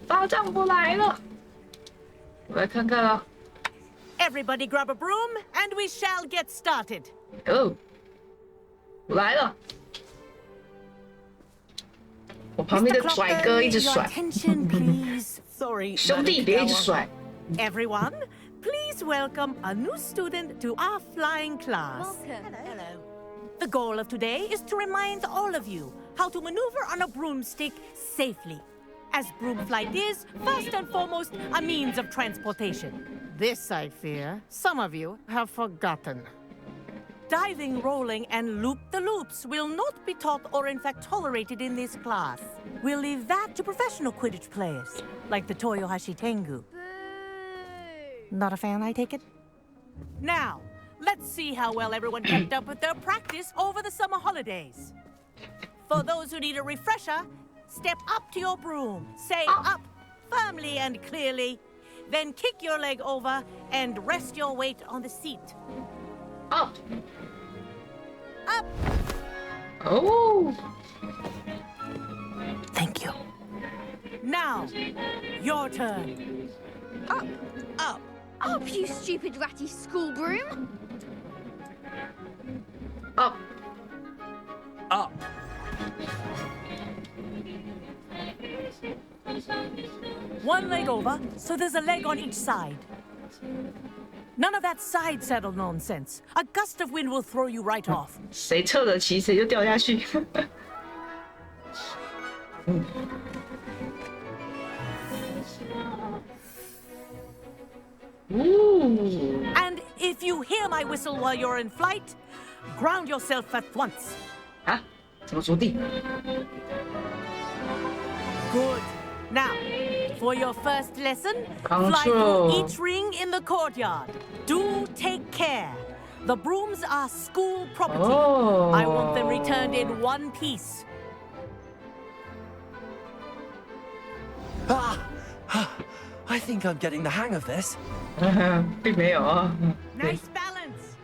巴掌我来了，我来看看啊。Everybody grab a broom, and we shall get started. 哦，我来了。我旁边的拽哥一直甩。兄弟，别一直甩。Everyone, please welcome a new student to our flying class. Welcome. Hello. The goal of today is to remind all of you how to maneuver on a broomstick safely, as broom flight is, first and foremost, a means of transportation. This, I fear, some of you have forgotten. Diving, rolling, and loop-the-loops will not be taught or in fact tolerated in this class. We'll leave that to professional Quidditch players, like the Toyohashi Tengu. Boo! Not a fan, I take it? Now, let's see how well everyone kept up with their practice over the summer holidays. For those who need a refresher, step up to your broom, say up firmly and clearly, then kick your leg over and rest your weight on the seat. Up. Up. Oh. Thank you. Now, your turn. Up! Up. Up, you stupid ratty school broom! Up. Up. One leg over, so there's a leg on each side. None of that side saddle nonsense. A gust of wind will throw you right off. 谁撤得起谁就掉下去。Ooh. And if you hear my whistle while you're in flight, ground yourself at once. 啊？怎么着地？ Good. Now, for your first lesson, fly Control. through each ring in the courtyard. Do take care. The brooms are school property. Oh. I want them returned in one piece. Ah! I think I'm getting the hang of this. 并没有啊。对 Nice balance.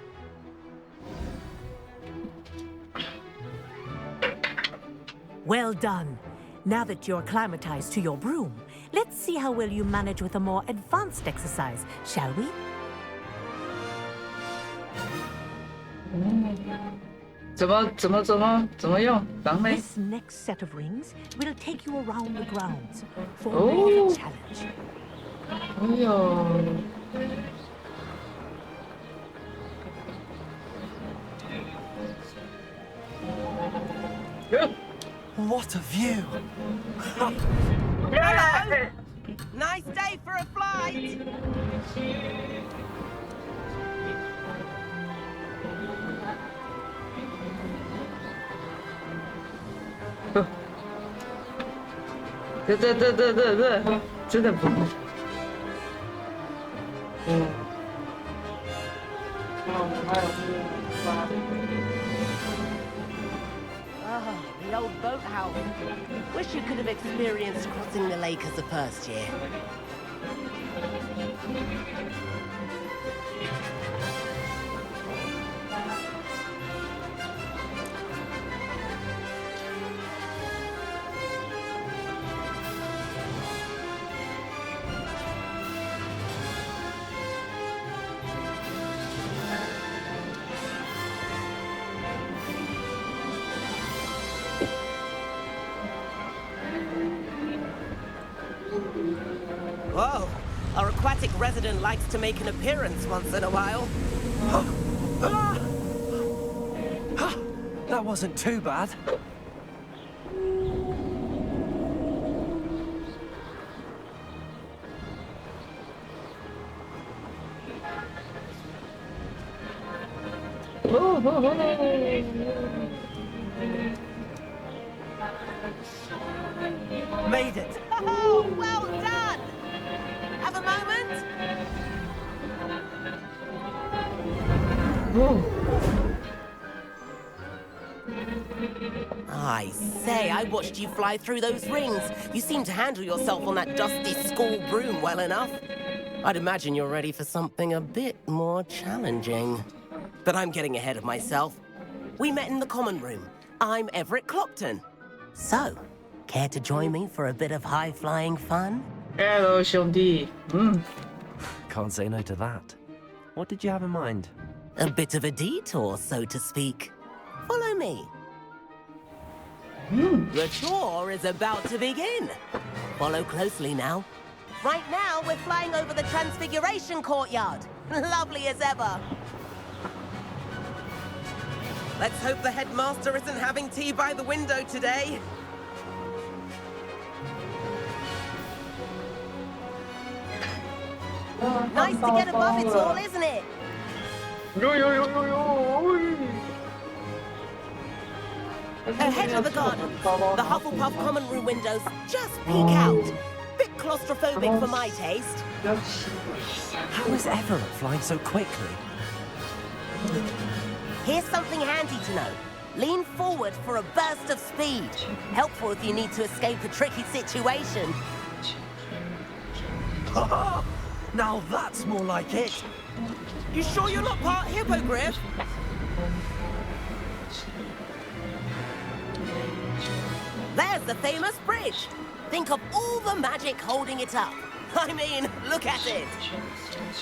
Well done. Now that you're acclimatized to your broom, let's see how well you manage with a more advanced exercise, shall we? 怎么用？狼嘞？ This next set of rings will take you around the grounds for a bit of a challenge. 哎呦， What a view! Hello! Nice day for a flight! Oh. 这真的不。嗯。Oh, the old boathouse. Wish you could have experienced crossing the lake as a first year. Whoa, our aquatic resident likes to make an appearance once in a while. That wasn't too bad. Made it. Oh, well done! Have a moment? I say, I watched you fly through those rings. You seem to handle yourself on that dusty school broom well enough. I'd imagine you're ready for something a bit more challenging. But I'm getting ahead of myself. We met in the common room. I'm Everett Clopton. So, care to join me for a bit of high-flying fun? Hello，兄弟。Can't say no to that. What did you have in mind? A bit of a detour, so to speak. Follow me. The tour is about to begin. Follow closely now. Right now, we're flying over the Transfiguration Courtyard. Lovely as ever. Let's hope the headmaster isn't having tea by the window today. Nice to get above it all, isn't it? Ahead of the garden, the Hufflepuff common room windows just peek out. Bit claustrophobic for my taste. How is Everett flying so quickly? Here's something handy to know. Lean forward for a burst of speed. Helpful if you need to escape a tricky situation. Now that's more like it. You sure you're not part hippogriff? There's the famous bridge. Think of all the magic holding it up. I mean, look at it.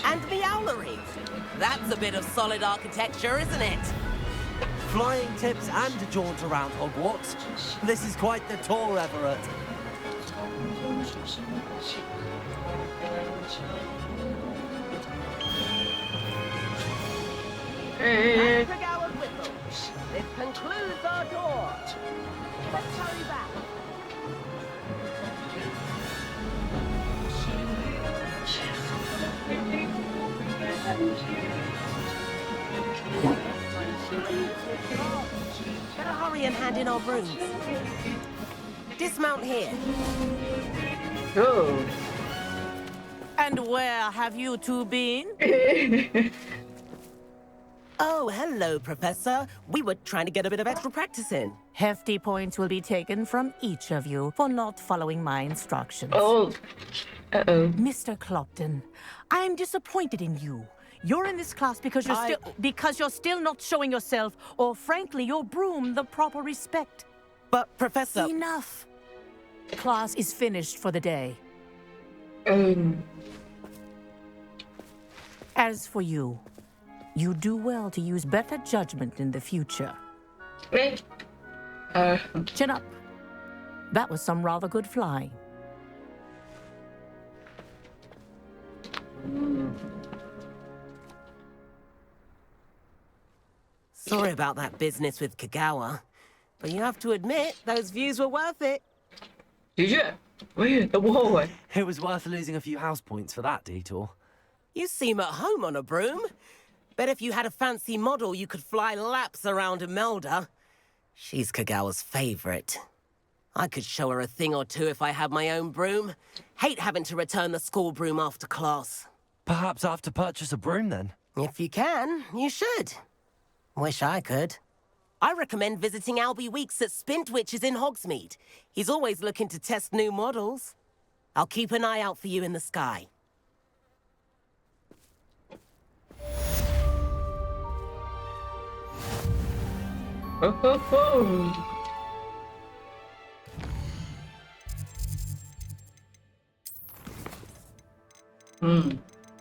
And Meowlery. That's a bit of solid architecture, isn't it? Flying tips and a jaunt around Hogwarts. This is quite the tour, Everett. Amphigower's whistle. This concludes our tour. Let's hurry back. Better hurry and hand in our brooms. Dismount here. Oh. And where have you two been? Oh, hello, Professor. We were trying to get a bit of extra practice in. Hefty points will be taken from each of you for not following my instructions. Oh. Uh-oh. Mr. Clopton, I'm disappointed in you. You're in this class because you're still not showing yourself, or frankly, your broom, the proper respect. But, Professor... Enough. Class is finished for the day. As for you, you do well to use better judgment in the future. Wait. Chin up. That was some rather good flying. Sorry about that business with Kagawa, but you have to admit, those views were worth it. 的确，我一点都不后悔。 It was worth losing a few house points for that detour. You seem at home on a broom. Bet if you had a fancy model, you could fly laps around Imelda. She's Kagawa's favorite. I could show her a thing or two if I had my own broom. Hate having to return the school broom after class. Perhaps I have to purchase a broom then. If you can, you should. Wish I could. I recommend visiting Albie Weeks at Spintwitches in Hogsmeade. He's always looking to test new models. I'll keep an eye out for you in the sky. Ho, ho, ho.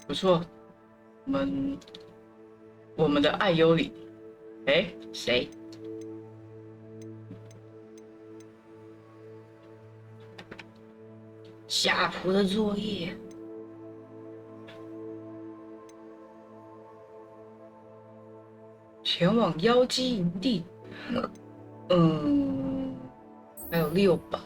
不错。我们的爱优里，哎，谁？夏普的作业。前往妖姬营地。还有6把。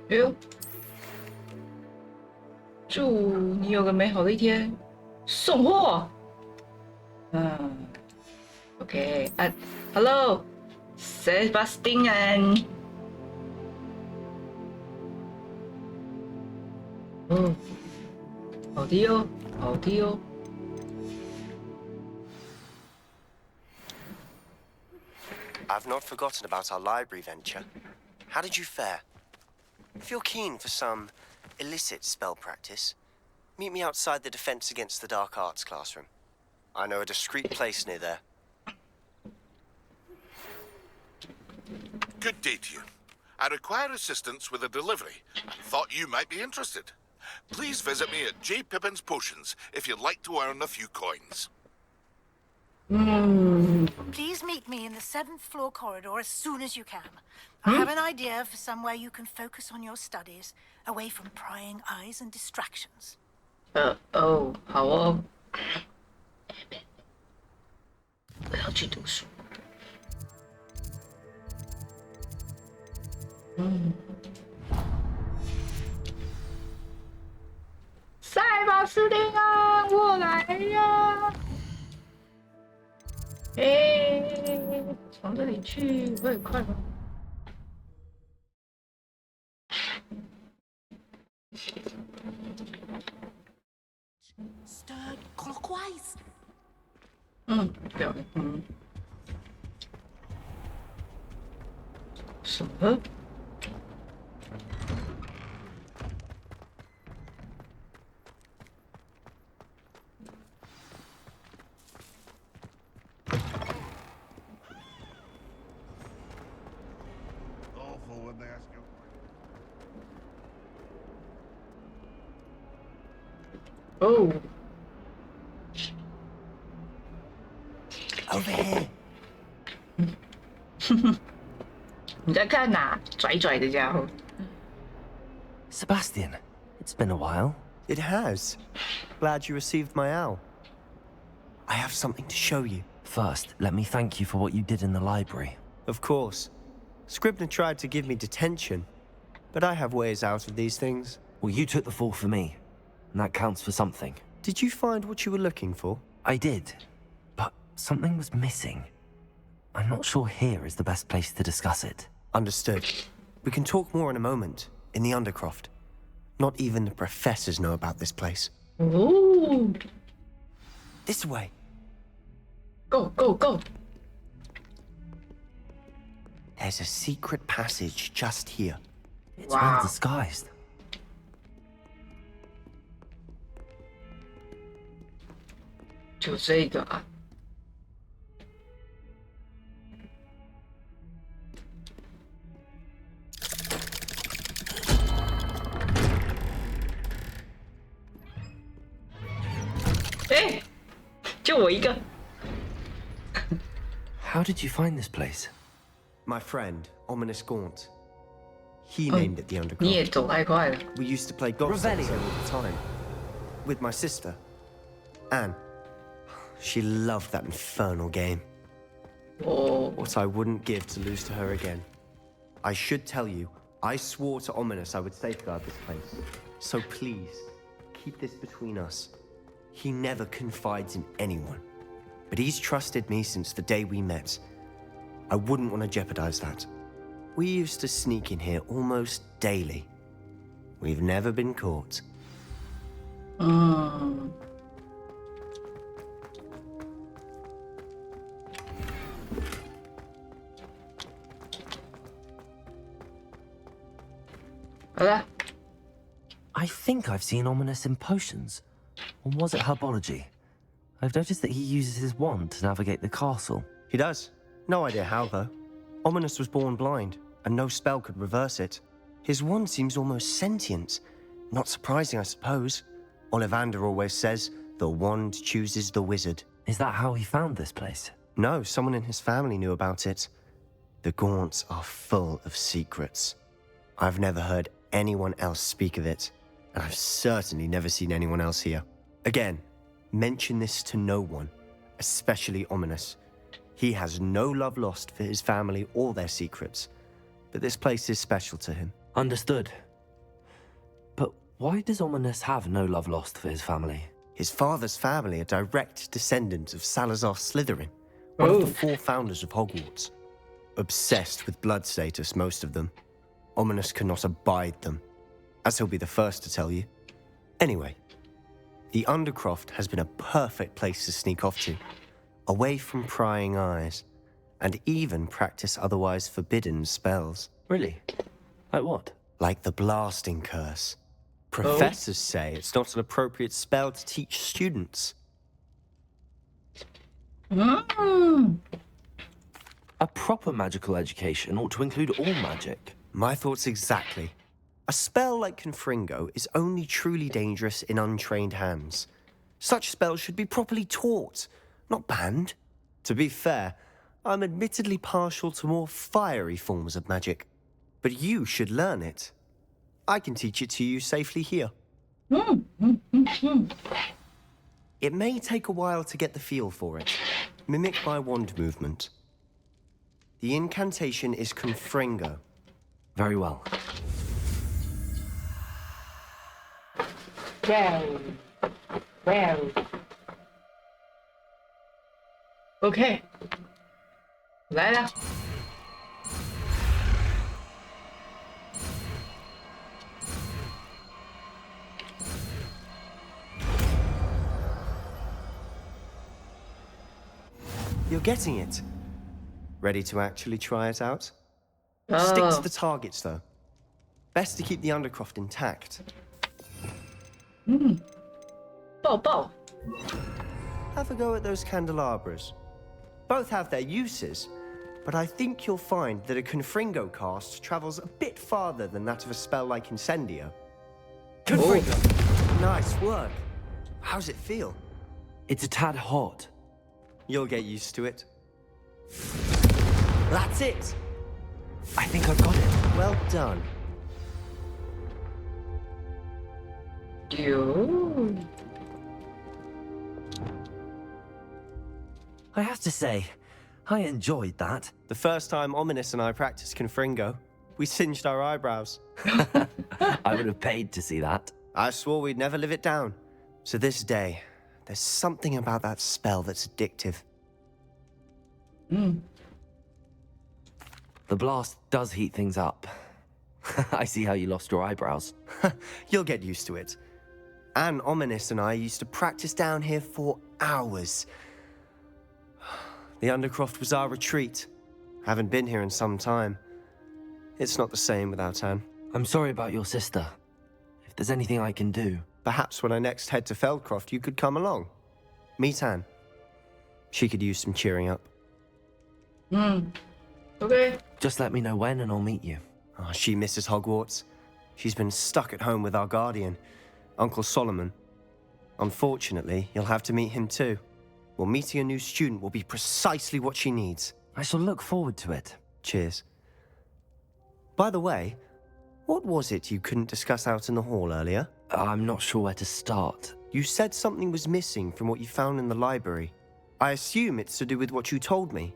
哎呦，祝你有个美好的一天。送货。OK， Hello， Sebastian。好的哟，好的哟。I've not forgotten about our library venture. How did you fare? If you're keen for some illicit spell practice, meet me outside the Defense Against the Dark Arts classroom. I know a discreet place near there. Good day to you. I require assistance with a delivery and thought you might be interested. Please visit me at J. Pippin's Potions if you'd like to earn a few coins. Please meet me in the 7th floor corridor as soon as you can. I have an idea for somewhere you can focus on your studies, away from prying eyes and distractions. 好哦。我要去读书。塞巴斯汀啊，我来呀！从这里去会很快吗？ Stirred clockwise. 对啊，什么？哦。 Over here. 你在看哪？拽拽的家伙。Sebastian, it's been a while. It has. Glad you received my owl. I have something to show you. First, let me thank you for what you did in the library. Of course. Scribner tried to give me detention, but I have ways out of these things. Well, you took the fall for me, and that counts for something. Did you find what you were looking for? I did, but something was missing. I'm not sure here is the best place to discuss it. Understood. We can talk more in a moment, in the Undercroft. Not even the professors know about this place. Ooh. This way. Go, go, go. There's a secret passage just here. It's well disguised.就这个啊。哎，就我一个。How did you find this place? My friend, Ominous Gaunt. He named it the Undercroft. 你也走太快了。 We used to play golf all the time. With my sister, Anne. She loved that infernal game. Oh. What I wouldn't give to lose to her again. I should tell you, I swore to Ominous I would safeguard this place. So please, keep this between us. He never confides in anyone. But he's trusted me since the day we met. I wouldn't want to jeopardize that. We used to sneak in here almost daily. We've never been caught. I think I've seen Ominous in potions. Or was it herbology? I've noticed that he uses his wand to navigate the castle. He does. No idea how, though. Ominous was born blind, and no spell could reverse it. His wand seems almost sentient. Not surprising, I suppose. Ollivander always says, the wand chooses the wizard. Is that how he found this place? No, someone in his family knew about it. The Gaunts are full of secrets. I've never heard anyone else speak of it, and I've certainly never seen anyone else here. Again, mention this to no one, especially Ominous. He has no love lost for his family or their secrets, but this place is special to him. Understood. But why does Ominous have no love lost for his family? His father's family are direct descendants of Salazar Slytherin, one of the 4 founders of Hogwarts. Obsessed with blood status, most of them. Ominous cannot abide them, as he'll be the first to tell you. Anyway, the Undercroft has been a perfect place to sneak off to, away from prying eyes, and even practice otherwise forbidden spells. Really? Like what? Like the blasting curse. Professors say it's not an appropriate spell to teach students. A proper magical education ought to include all magic. My thoughts exactly. A spell like Confringo is only truly dangerous in untrained hands. Such spells should be properly taught, not banned. To be fair, I'm admittedly partial to more fiery forms of magic. But you should learn it. I can teach it to you safely here. It may take a while to get the feel for it. Mimic my wand movement. The incantation is Confringo. Very well. Well. OK， 来了。You're getting it. Ready to actually try it out? Stick to the targets, though. Best to keep the Undercroft intact. 抱抱。 Have a go at those candelabras. Both have their uses, but I think you'll find that a Confringo cast travels a bit farther than that of a spell like Incendio. Confringo! Nice work. How's it feel? It's a tad hot. You'll get used to it. That's it! I think I've got it. Well done. I have to say, I enjoyed that. The first time Ominous and I practiced Confringo, we singed our eyebrows. I would have paid to see that. I swore we'd never live it down. So this day, there's something about that spell that's addictive. The blast does heat things up. I see how you lost your eyebrows. You'll get used to it. Anne, Ominous and I used to practice down here for hours. The Undercroft was our retreat. Haven't been here in some time. It's not the same without Anne. I'm sorry about your sister. If there's anything I can do... Perhaps when I next head to Feldcroft, you could come along. Meet Anne. She could use some cheering up. Okay. Just let me know when and I'll meet you. Oh, she misses Hogwarts. She's been stuck at home with our guardian, Uncle Solomon. Unfortunately, you'll have to meet him too. Well, meeting a new student will be precisely what she needs. I shall look forward to it. Cheers. By the way, what was it you couldn't discuss out in the hall earlier? I'm not sure where to start. You said something was missing from what you found in the library. I assume it's to do with what you told me.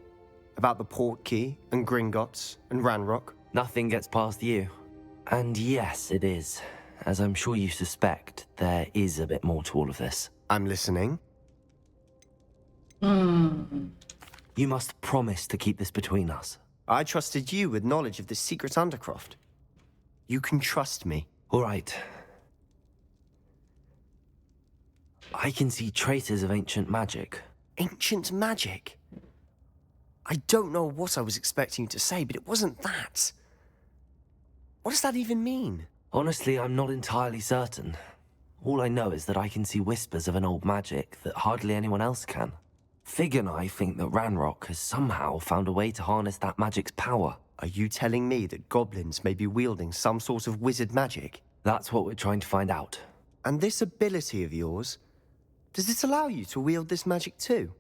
About the port key, and Gringotts, and Ranrock. Nothing gets past you. And yes, it is. As I'm sure you suspect, there is a bit more to all of this. I'm listening. You must promise to keep this between us. I trusted you with knowledge of the secret Undercroft. You can trust me. All right. I can see traces of ancient magic. Ancient magic? I don't know what I was expecting you to say, but it wasn't that. What does that even mean? Honestly, I'm not entirely certain. All I know is that I can see whispers of an old magic that hardly anyone else can. Fig and I think that Ranrock has somehow found a way to harness that magic's power. Are you telling me that goblins may be wielding some sort of wizard magic? That's what we're trying to find out. And this ability of yours, does it allow you to wield this magic too?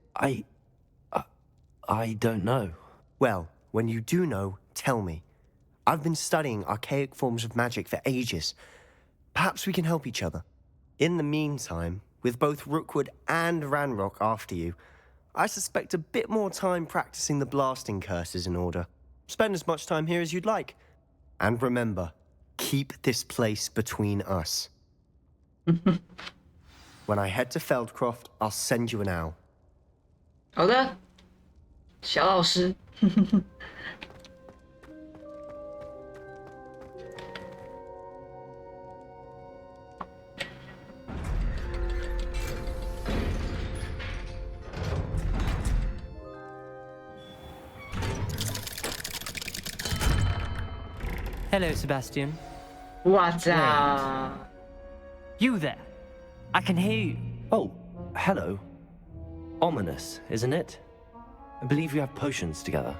I don't know. Well, when you do know, tell me. I've been studying archaic forms of magic for ages. Perhaps we can help each other. In the meantime, with both Rookwood and Ranrock after you, I suspect a bit more time practicing the blasting curse is in order. Spend as much time here as you'd like. And remember, keep this place between us. When I head to Feldcroft, I'll send you an owl. 好的，小老师。Hello, Sebastian. What's up? You there? I can hear you. Oh, hello. Ominous, isn't it? I believe you have potions together.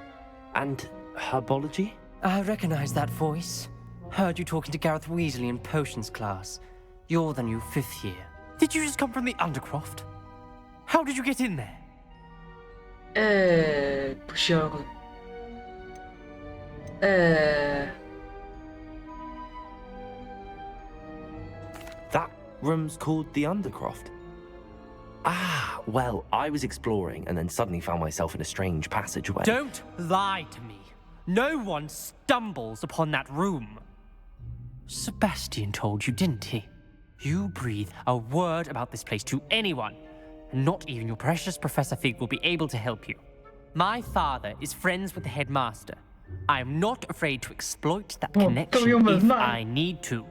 And herbology? I recognize that voice. Heard you talking to Gareth Weasley in potions class. You're the new 5th year. Did you just come from the Undercroft? How did you get in there? 不需要问。That room's called the Undercroft. Ah, well, I was exploring and then suddenly found myself in a strange passageway. Don't lie to me. No one stumbles upon that room. Sebastian told you, didn't he? You breathe a word about this place to anyone, and not even your precious Professor Fig will be able to help you. My father is friends with the headmaster. I am not afraid to exploit that connection if I need to.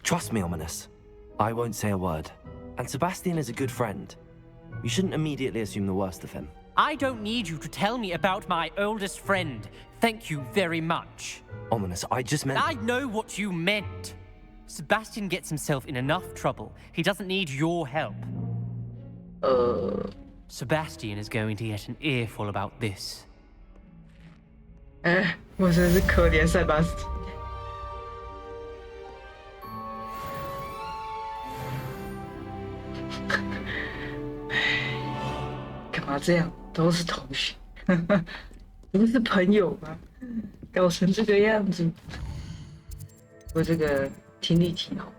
Trust me, Ominous. I won't say a word. And Sebastian is a good friend. You shouldn't immediately assume the worst of him. I don't need you to tell me about my oldest friend. Thank you very much. Ominous, I just meant... I know what you meant. Sebastian gets himself in enough trouble. He doesn't need your help. Sebastian is going to get an earful about this. 我真是可怜塞巴斯汀。干嘛这样？都是同学，不是朋友吗？搞成这个样子。我这个听力挺好。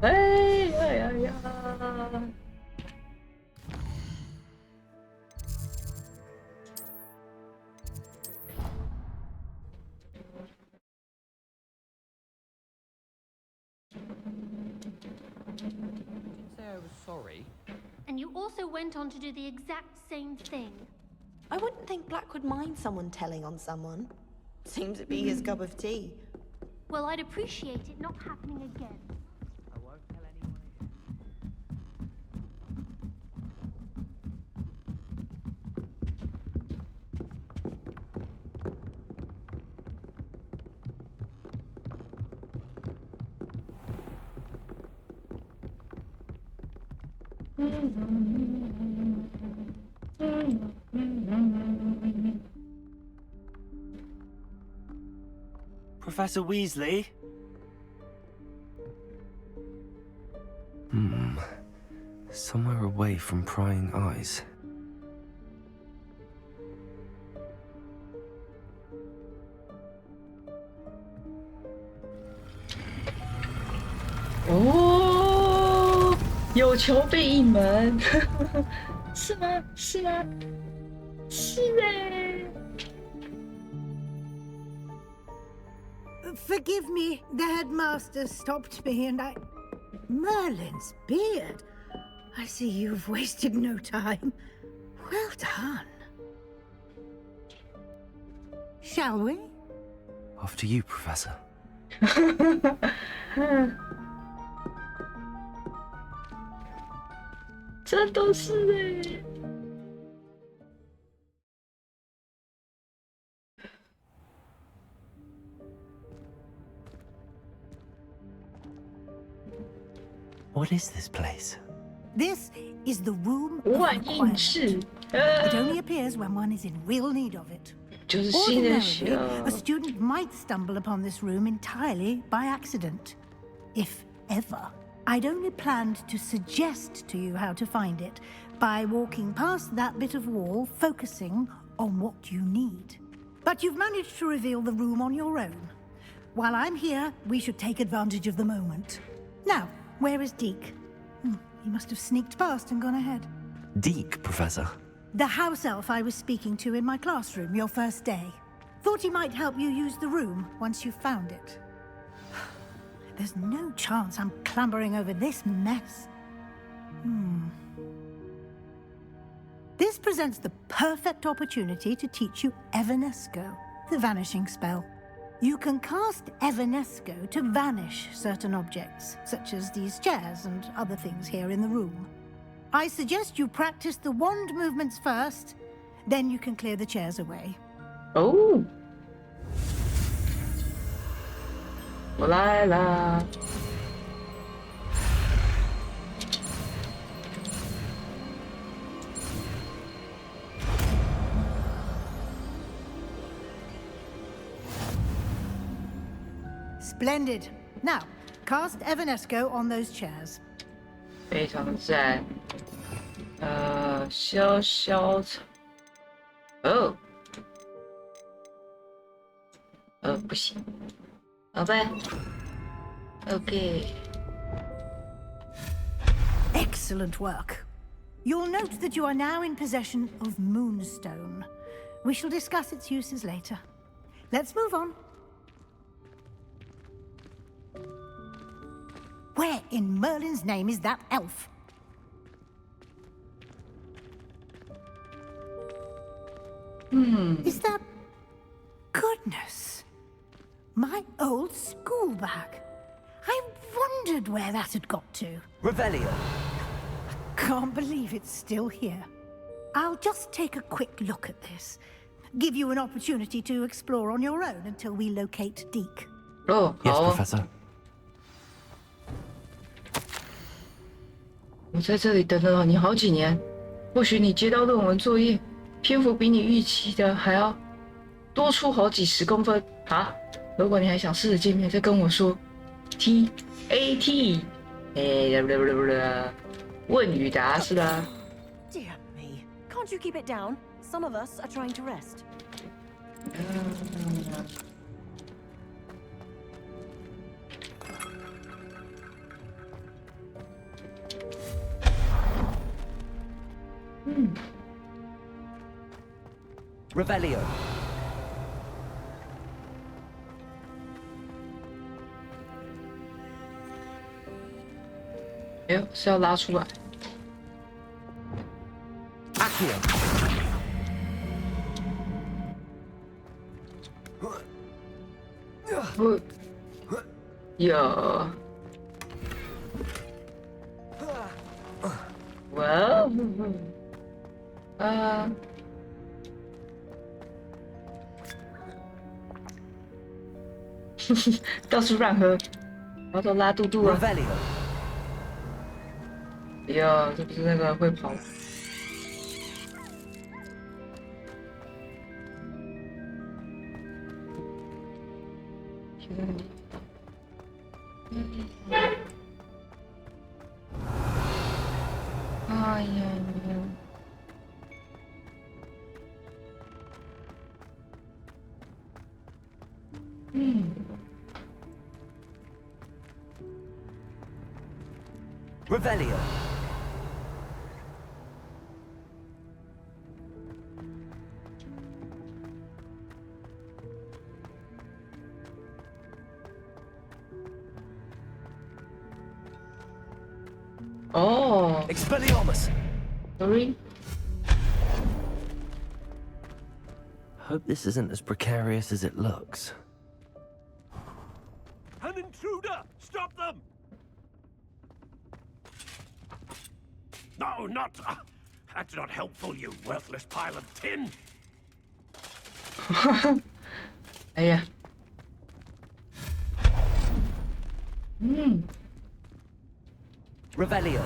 哎呀呀呀！ was sorry. And you also went on to do the exact same thing. I wouldn't think Black would mind someone telling on someone. Seems to be his cup of tea. Well, I'd appreciate it not happening again. I won't tell anyone again. Professor Weasley? Somewhere away from prying eyes.哦，有求必应门，是吗？是吗？是哎。 Forgive me, the headmaster stopped me and I... Merlin's beard. I see you've wasted no time. Well done. Shall we? After you, Professor. 这都是哎。 What is this place? This is the room of 万应 requirement. 室， It only appears when one is in real need of it. 就是新的 Ordinarily, 学 a student might stumble upon this room entirely by accident. If ever. I'd only planned to suggest to you how to find it by walking past that bit of wall, focusing on what you need. But you've managed to reveal the room on your own. While I'm here, we should take advantage of the moment. Now, where is Deke? He must have sneaked past and gone ahead. Deke, Professor. The house elf I was speaking to in my classroom your first day. Thought he might help you use the room once you found it. There's no chance I'm clambering over this mess. This presents the perfect opportunity to teach you Evanesco, the vanishing spell. You can cast Evanesco to vanish certain objects, such as these chairs and other things here in the room. I suggest you practice the wand movements first, then you can clear the chairs away. Oh. 我来啦！ Splendid. Now, cast Evanesco on those chairs. 非常赞。消消草。哦。不行。好吧。OK。 Excellent work. You'll note that you are now in possession of Moonstone. We shall discuss its uses later. Let's move on. Where in Merlin's name is that elf? Is that... Goodness. My old school bag. I wondered where that had got to. Revelio. Can't believe it's still here. I'll just take a quick look at this. Give you an opportunity to explore on your own until we locate Deke. Oh, Yes, 好。 Professor. 我在这里等了你好几年，或许你接到论文作业，篇幅比你预期的还要多出好几十公分啊！如果你还想试着见面，再跟我说。TAT， 问与答是吧？ Dear me, can't you keep it down? Some of us are trying to rest. Revelio. 哎呦，是要拉出来。不，有。哇哦！到处乱喝，然后都拉肚肚啊！哎呀，这不是那个会跑。哎呀！Revelio. Oh. Expelliarmus. Sorry. Hope this isn't as precarious as it looks. An intruder! Stop them! No, not... that's not helpful, you worthless pile of tin! 哎呀，Revelio.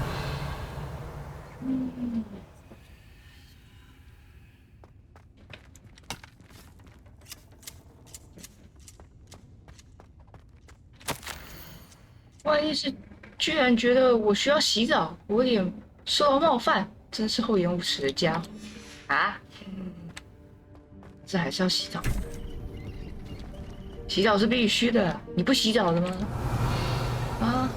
万一是居然觉得我需要洗澡，我有点受到冒犯，真是厚颜无耻的家伙啊！这还是要洗澡，洗澡是必须的，你不洗澡的吗？啊！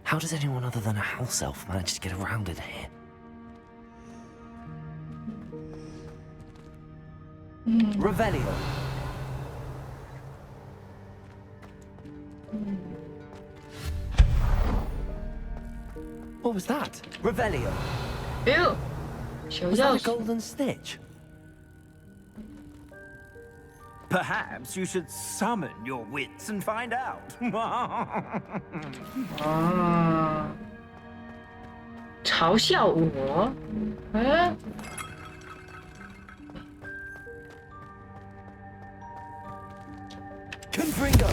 How does anyone other than a house elf manage to get around in here? Revelio. What was that? Revelio. Ew. Was that a golden stitch? Perhaps you should summon your wits and find out. 啊！嘲笑我？嗯？ Confringo.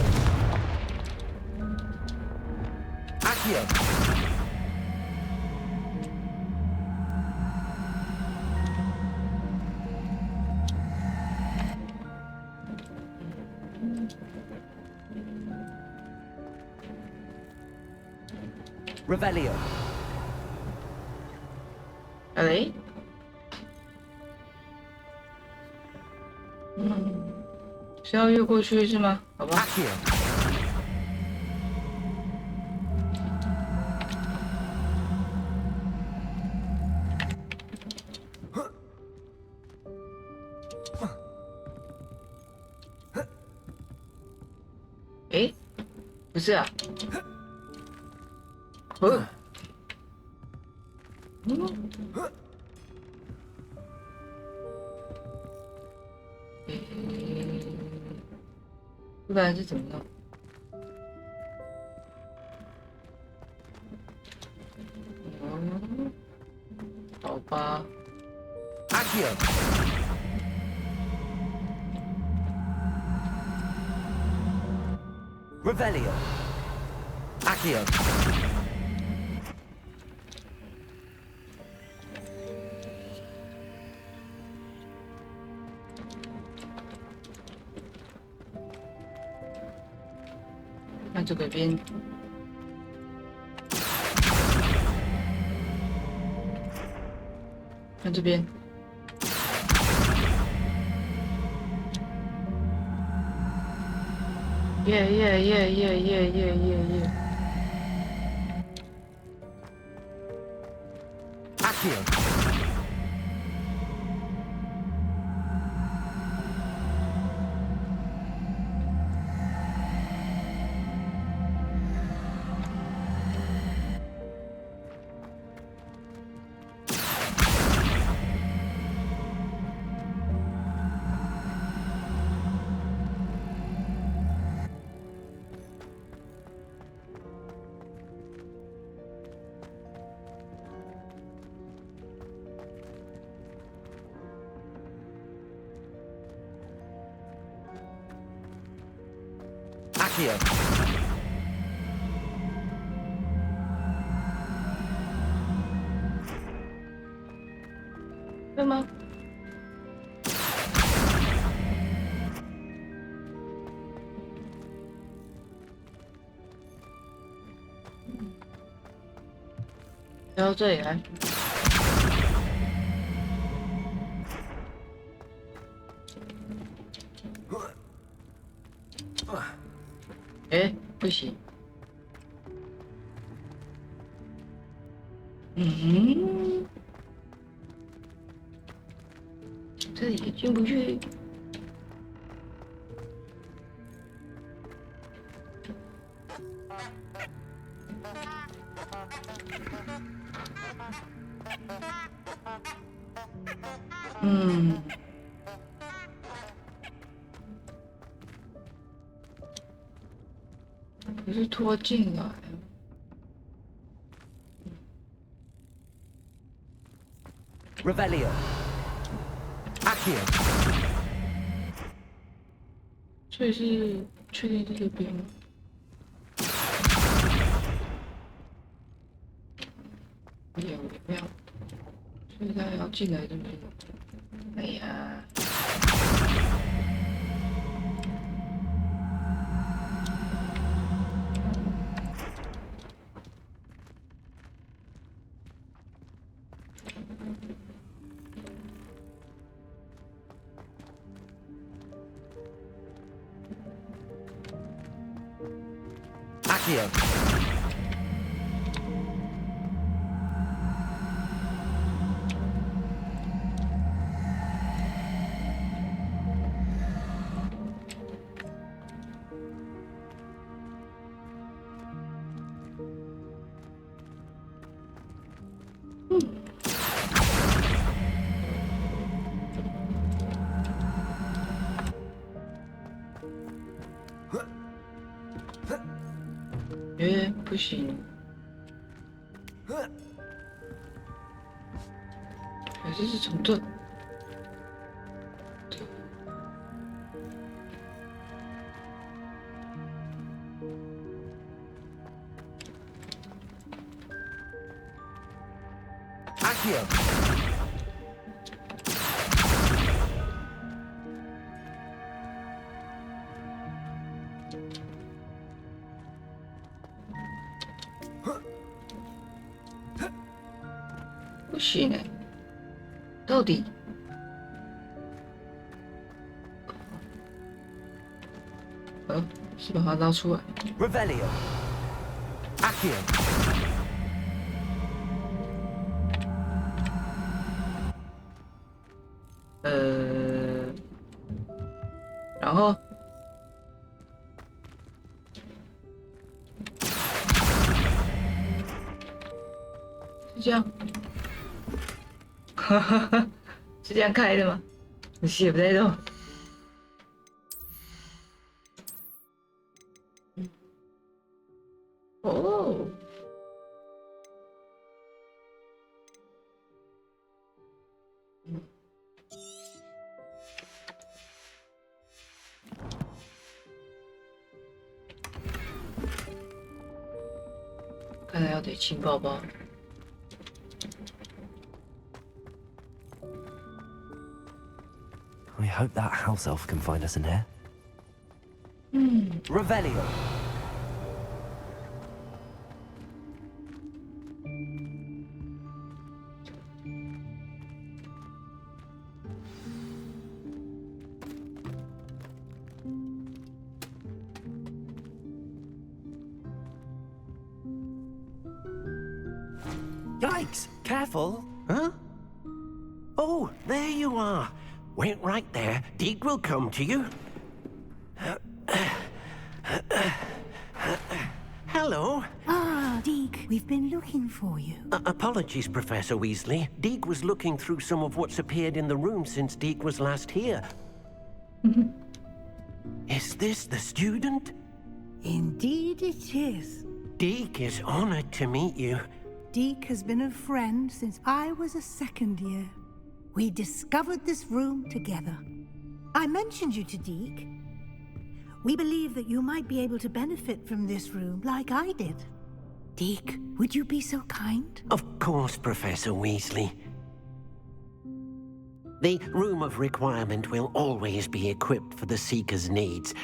Accio. Revelio. 哎？是要越过去是吗？好吧。哎，不是啊。不然是怎么弄？好吧。Accio. Revelio. Accio.看这个边，看这边，耶！ Accio. Accio. 对吗？然后这里来。哎，不行。这里也进不去。可是拖进来。Revelio. Accio. 所以是确定是这边吗？有没有？所以他要进来对不对？哎呀！Accio.不行。还是是从这。Accio. 不行哎，到底？是把它捞出来。Revelio. Accio. 然后是这样，是这样开的吗？你写不太动。哦。看来要得清包包。I hope that house elf can find us in here. Revelio. Yikes! Careful! Huh? Oh, there you are. Wait right there. Deek will come to you. Hello. Ah, Deek, we've been looking for you. Apologies, Professor Weasley. Deek was looking through some of what's appeared in the room since Deek was last here. Is this the student? Indeed it is. Deek is honored to meet you. Deek has been a friend since I was a second year. We discovered this room together. I mentioned you to Deek. We believe that you might be able to benefit from this room like I did. Deke, would you be so kind? Of course, Professor Weasley. The Room of Requirement will always be equipped for the Seeker's needs.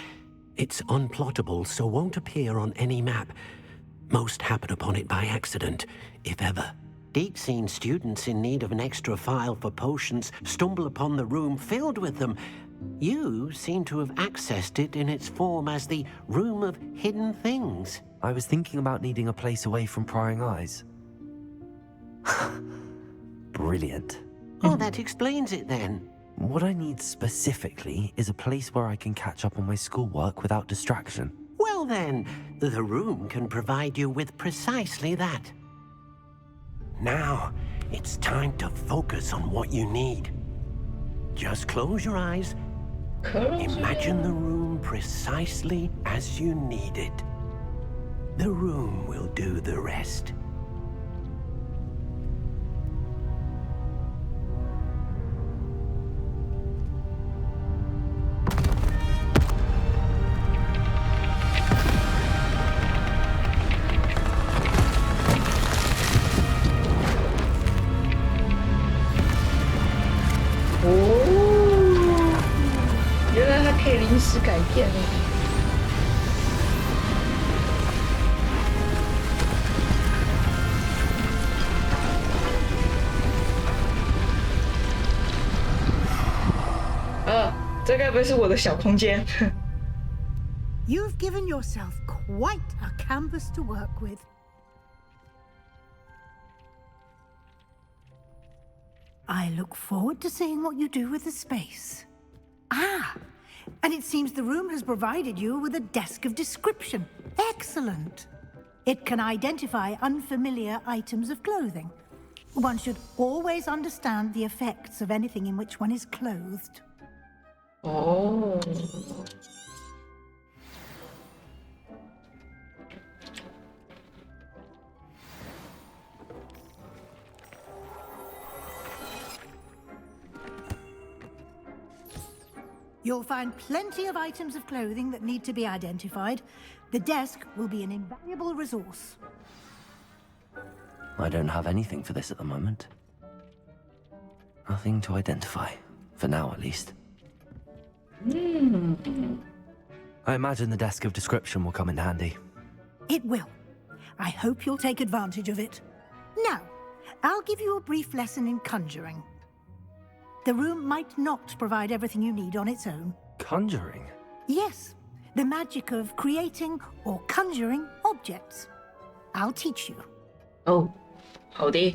It's unplottable, so won't appear on any map. Most happen upon it by accident, if ever. Deke's seen students in need of an extra file for potions stumble upon the room filled with them. You seem to have accessed it in its form as the Room of Hidden Things. I was thinking about needing a place away from prying eyes. Brilliant. Oh, that explains it then. What I need specifically is a place where I can catch up on my schoolwork without distraction. Well then, the room can provide you with precisely that. Now, it's time to focus on what you need. Just close your eyes. Imagine the room precisely as you need it. The room will do the rest.改变了。这该不会是我的小空间？You've given yourself quite a canvas to work with. I look forward to seeing what you do with the space. And it seems the room has provided you with a desk of description. Excellent. It can identify unfamiliar items of clothing. One should always understand the effects of anything in which one is clothed. Oh. You'll find plenty of items of clothing that need to be identified. The desk will be an invaluable resource. I don't have anything for this at the moment. Nothing to identify, for now at least. I imagine the desk of description will come in handy. It will. I hope you'll take advantage of it. Now, I'll give you a brief lesson in conjuring. The room might not provide everything you need on its own. Conjuring? Yes, the magic of creating or conjuring objects. I'll teach you. Oh, 好的。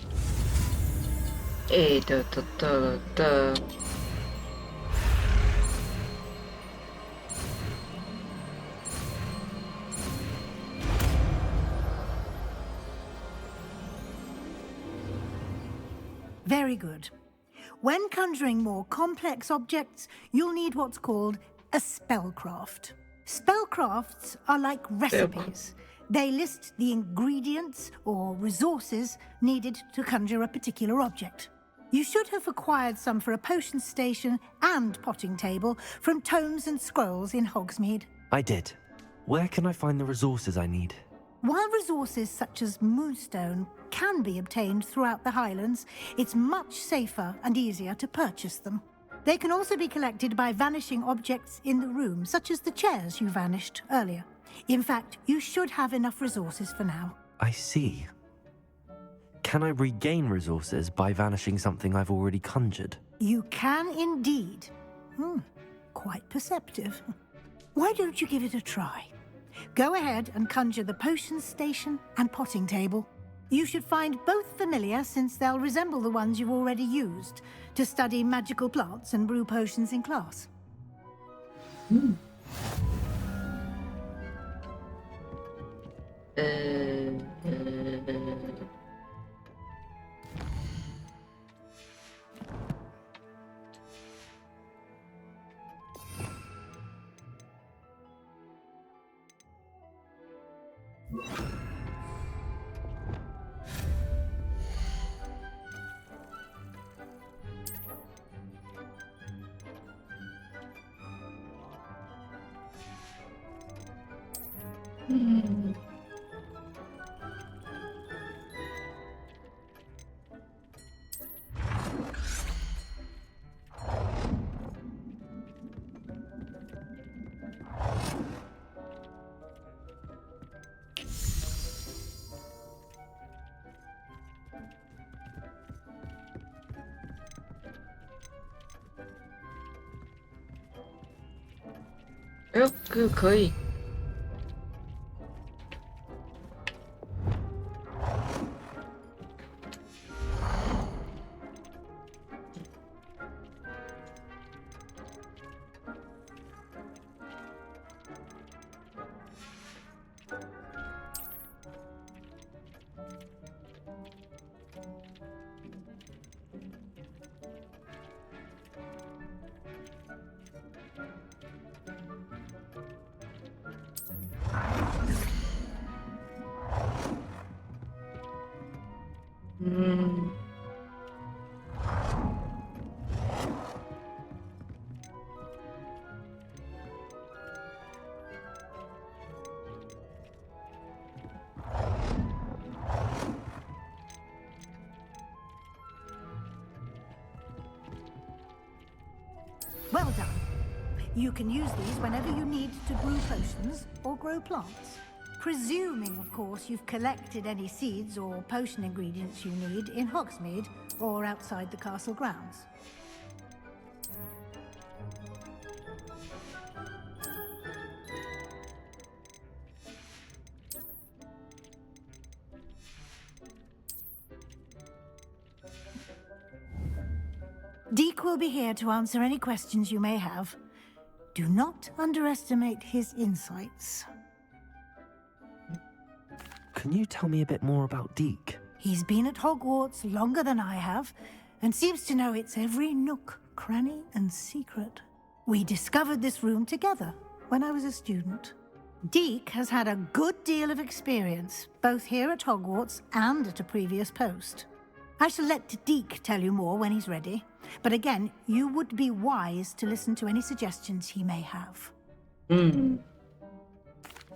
Very good. When conjuring more complex objects, you'll need what's called a spellcraft. Spellcrafts are like recipes. They list the ingredients or resources needed to conjure a particular object. You should have acquired some for a potion station and potting table from tomes and scrolls in Hogsmeade. I did. Where can I find the resources I need? While resources such as moonstone can be obtained throughout the Highlands, it's much safer and easier to purchase them. They can also be collected by vanishing objects in the room, such as the chairs you vanished earlier. In fact, you should have enough resources for now. I see. Can I regain resources by vanishing something I've already conjured? You can indeed. Quite perceptive. Why don't you give it a try? Go ahead and conjure the potion station and potting table. You should find both familiar, since they'll resemble the ones you've already used to study magical plants and brew potions in class. 嗯。哎呦，这个可以。嗯。Well done. You can use these whenever you need to brew potions or grow plants. Presuming, of course, you've collected any seeds or potion ingredients you need in Hogsmeade or outside the castle grounds. Deek will be here to answer any questions you may have. Do not underestimate his insights. Can you tell me a bit more about Deek? He's been at Hogwarts longer than I have, and seems to know its every nook, cranny, and secret. We discovered this room together when I was a student. Deek has had a good deal of experience, both here at Hogwarts and at a previous post. I shall let Deek tell you more when he's ready, but again, you would be wise to listen to any suggestions he may have.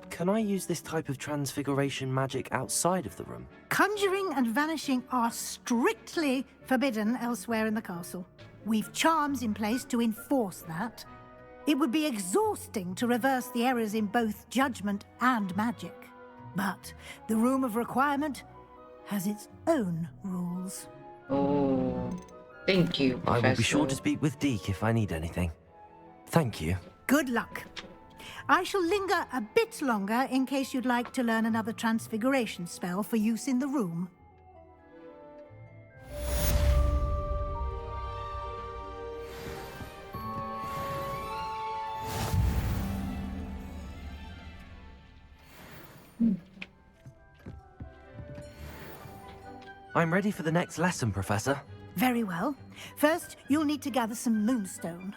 Can I use this type of transfiguration magic outside of the room? Conjuring and vanishing are strictly forbidden elsewhere in the castle. We've charms in place to enforce that. It would be exhausting to reverse the errors in both judgment and magic. But the Room of Requirement has its own rules. Oh, thank you, Professor. I will be sure to speak with Deek if I need anything. Thank you. Good luck. I shall linger a bit longer in case you'd like to learn another transfiguration spell for use in the room. I'm ready for the next lesson, Professor. Very well. First, you'll need to gather some moonstone.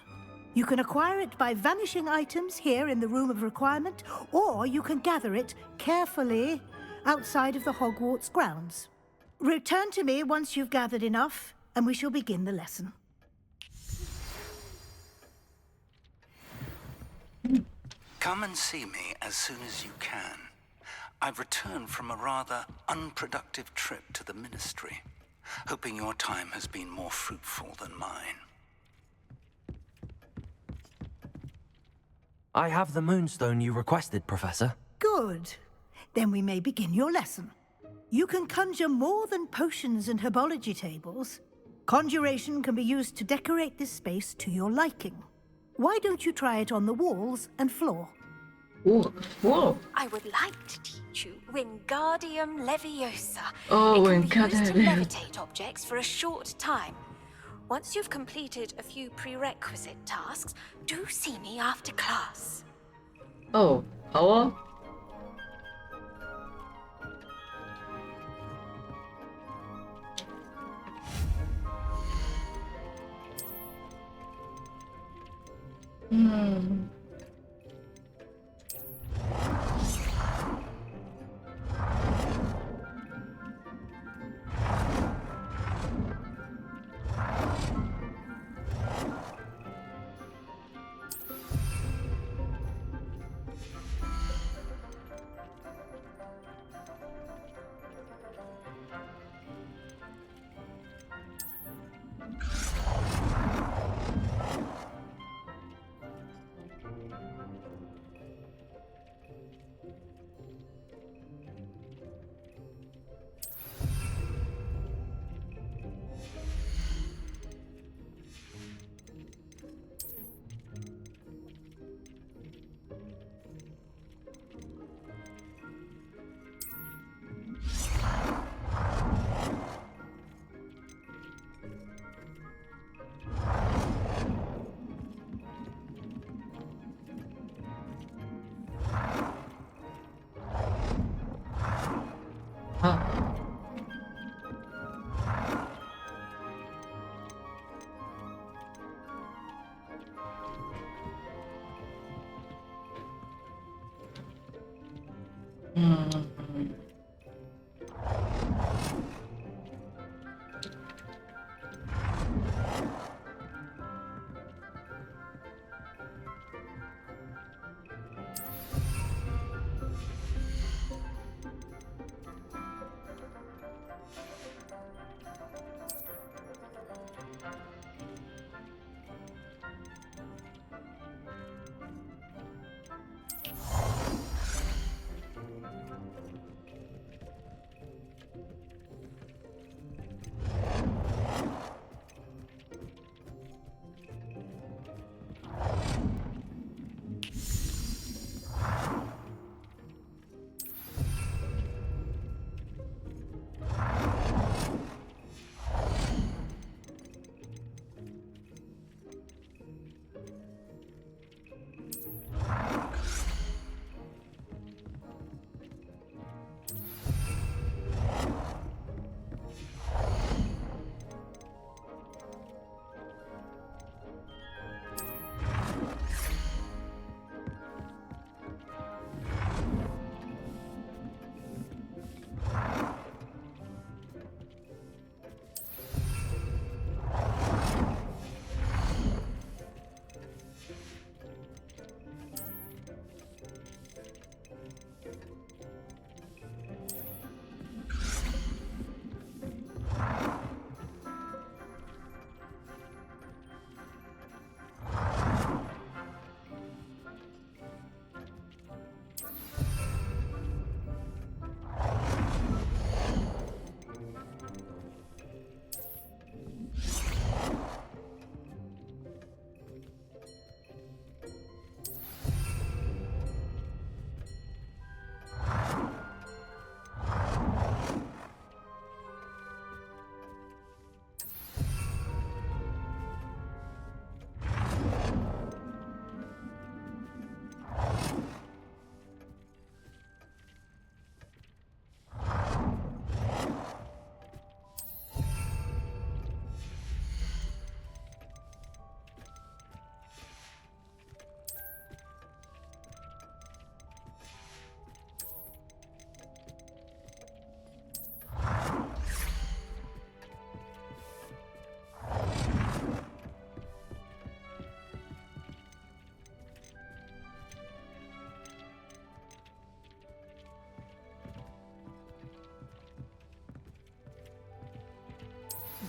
You can acquire it by vanishing items here in the Room of Requirement, or you can gather it carefully outside of the Hogwarts grounds. Return to me once you've gathered enough, and we shall begin the lesson. Come and see me as soon as you can. I've returned from a rather unproductive trip to the Ministry, hoping your time has been more fruitful than mine. I have the moonstone you requested, Professor. Good. Then we may begin your lesson. You can conjure more than potions and herbology tables. Conjuration can be used to decorate this space to your liking. Why don't you try it on the walls and floor? Whoa. I would like to teach you Wingardium Leviosa. Oh, it can be used to Wingardium. levitate objects for a short time. Once you've completed a few prerequisite tasks, do see me after class. Oh, 好哦。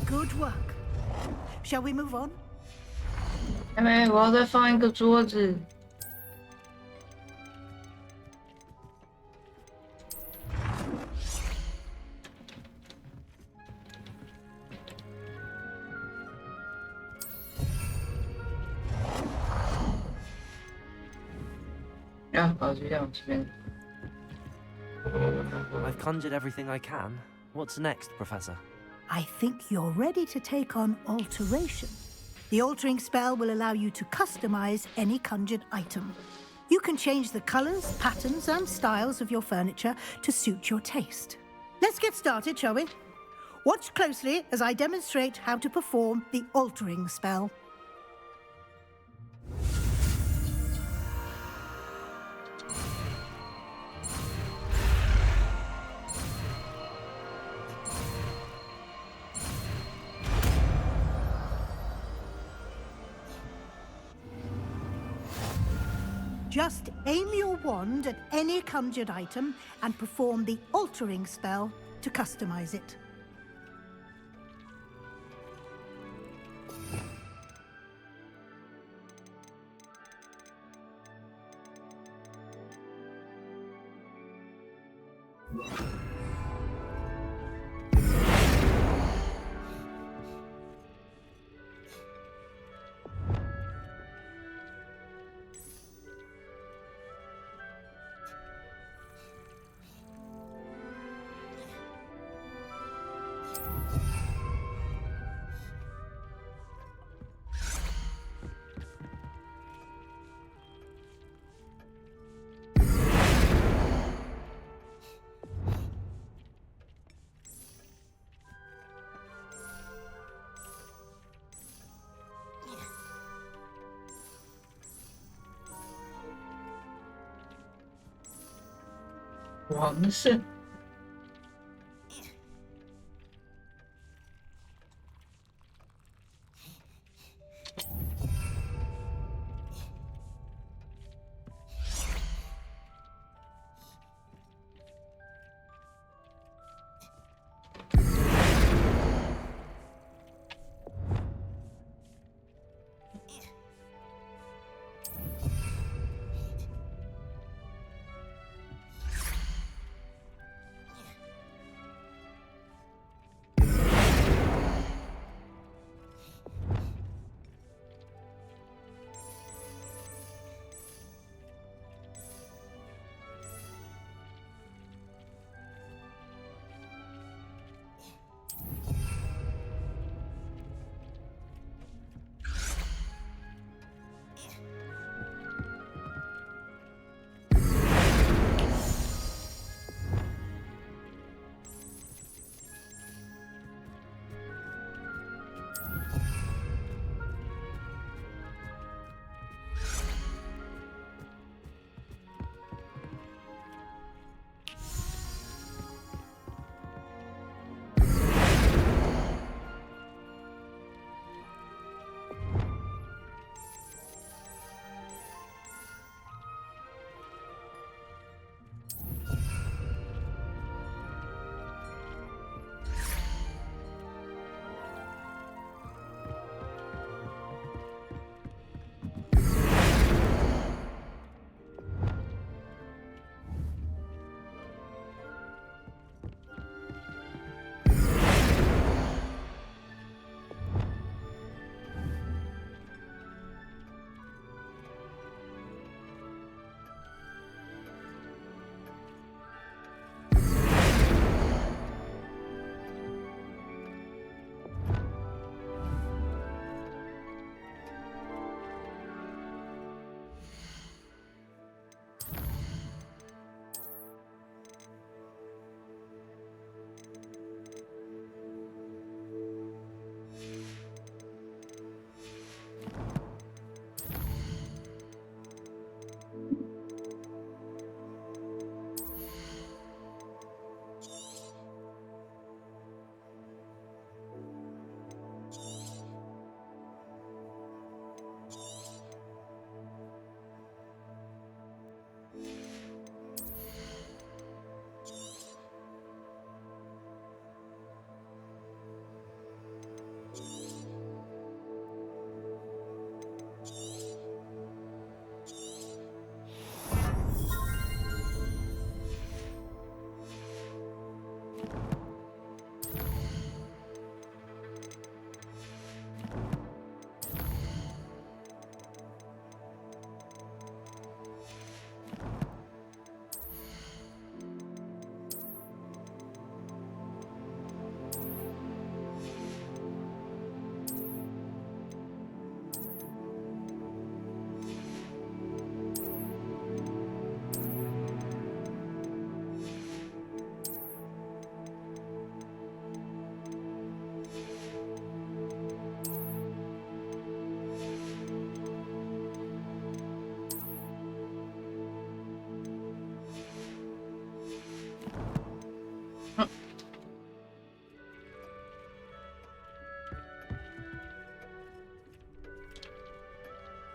Good work. Shall we move on? 妹妹，我要再放一个桌子。就这样这边。I've conjured everything I can. What's next, Professor? I think you're ready to take on alteration. The altering spell will allow you to customize any conjured item. You can change the colors, patterns, and styles of your furniture to suit your taste. Let's get started, shall we? Watch closely as I demonstrate how to perform the altering spell. Just aim your wand at any conjured item and perform the altering spell to customize it. 王胜。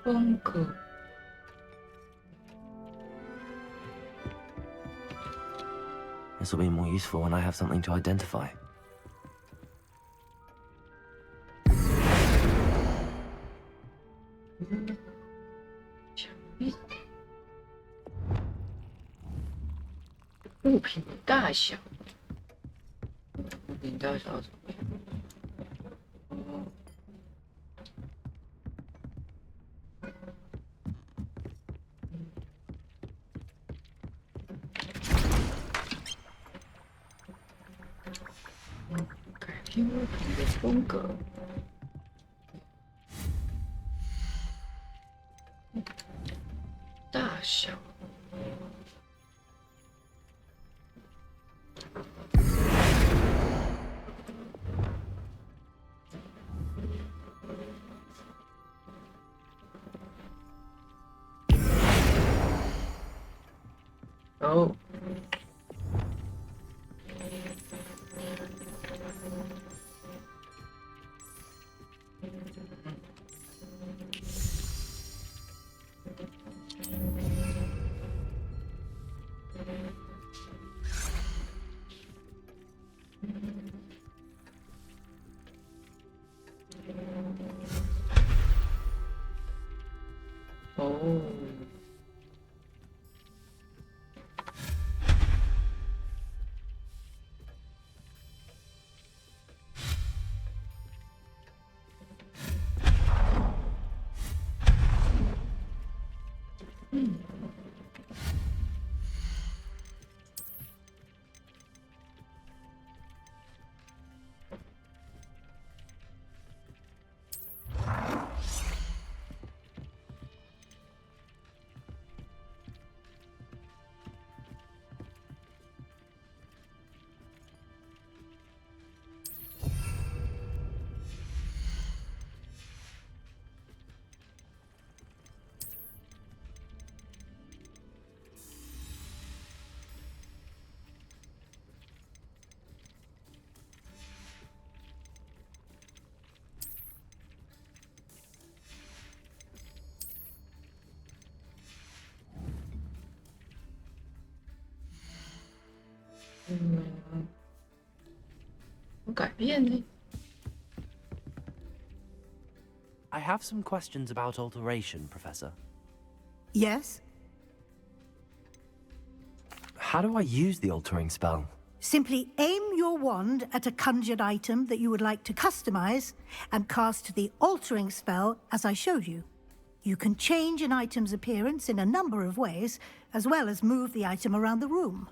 风格。This will be more useful when I have something to identify.物品大小，物品大小怎么样？改变物品的风格。大小。哦，改变呢？ I have some questions about alteration, Professor. Yes? How do I use the altering spell? Simply aim your wand at a conjured item that you would like to customize and cast the altering spell as I showed you. You can change an item's appearance in a number of ways, as well as move the item around the room.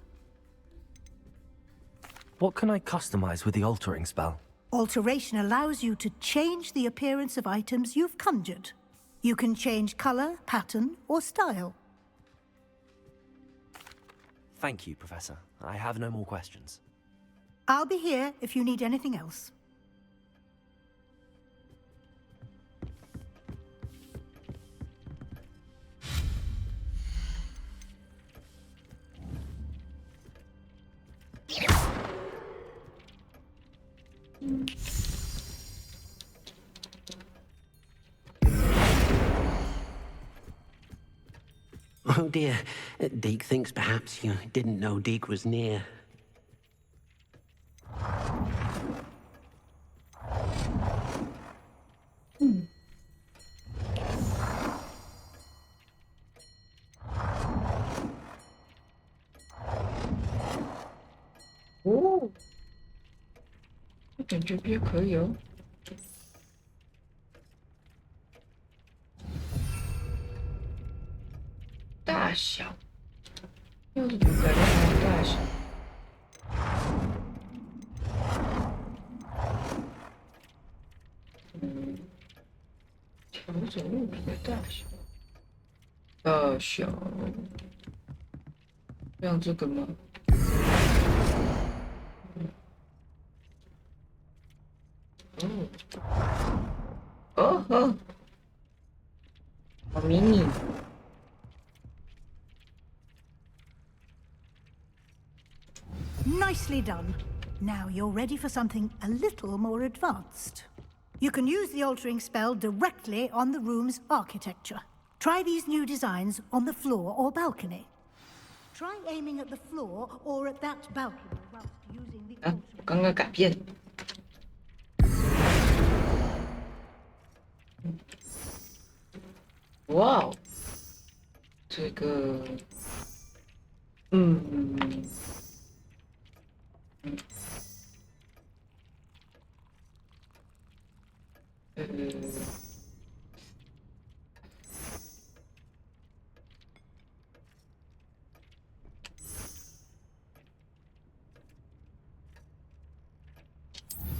What can I customize with the altering spell? Alteration allows you to change the appearance of items you've conjured. You can change color, pattern, or style. Thank you, Professor. I have no more questions. I'll be here if you need anything else. Oh dear, Deke thinks perhaps you didn't know Deke was near. Oh, 感觉比较可以哦。大小，又是怎么改变它的大小？调整物品的大小，大小，像这个吗？哦哦，好迷你。 Nicely done. Now you're ready for something a little more advanced. You can use the altering spell directly on the room's architecture. Try these new designs on the floor or balcony. Try aiming at the floor or at that balcony whilst using the altering. 刚刚改变。哇哦，这个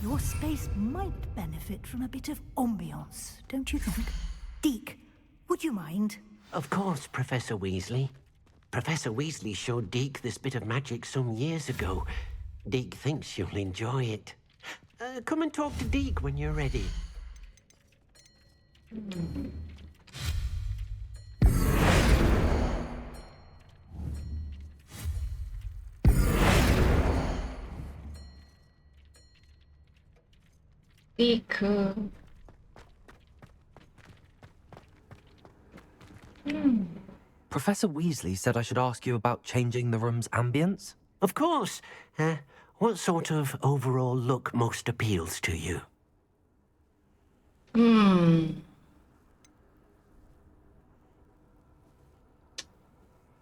，Your space might benefit from a bit of ambiance, don't you think? Deke, would you mind? Of course, Professor Weasley. Professor Weasley showed Deke this bit of magic some years ago. Deke thinks you'll enjoy it. Come and talk to Deke when you're ready. Deke. Professor Weasley said I should ask you about changing the room's ambience? Of course. What sort of overall look most appeals to you?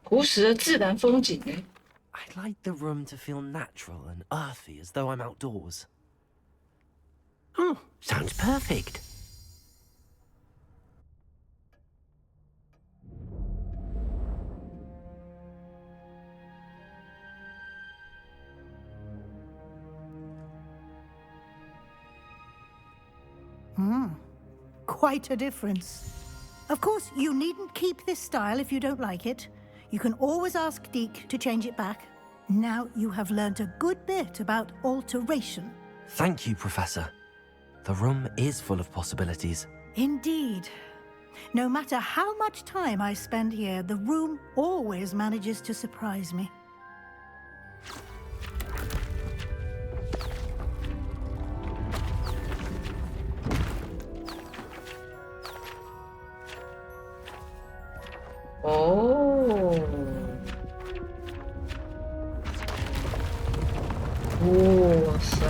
朴实的自然风景哎。I'd like the room to feel natural and earthy, as though I'm outdoors. Oh, sounds perfect. Quite a difference. Of course, you needn't keep this style if you don't like it. You can always ask Deke to change it back. Now you have learnt a good bit about alteration. Thank you, Professor. The room is full of possibilities. Indeed. No matter how much time I spend here, the room always manages to surprise me.哦，哇塞，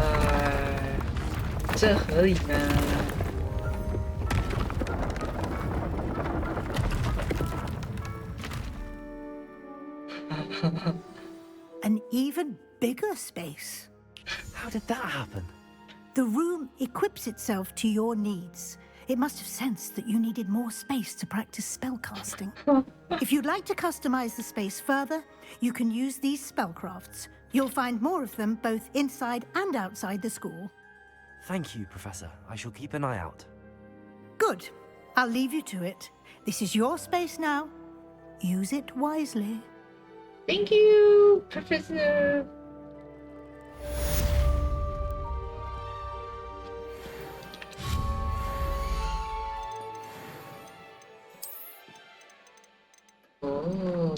这合理吗？An even bigger space. How did that happen? The room equips itself to your needs. It must have sensed that you needed more space to practice spellcasting. If you'd like to customize the space further, you can use these spellcrafts. You'll find more of them both inside and outside the school. Thank you, Professor. I shall keep an eye out. Good. I'll leave you to it. This is your space now. Use it wisely. Thank you, Professor. Oh.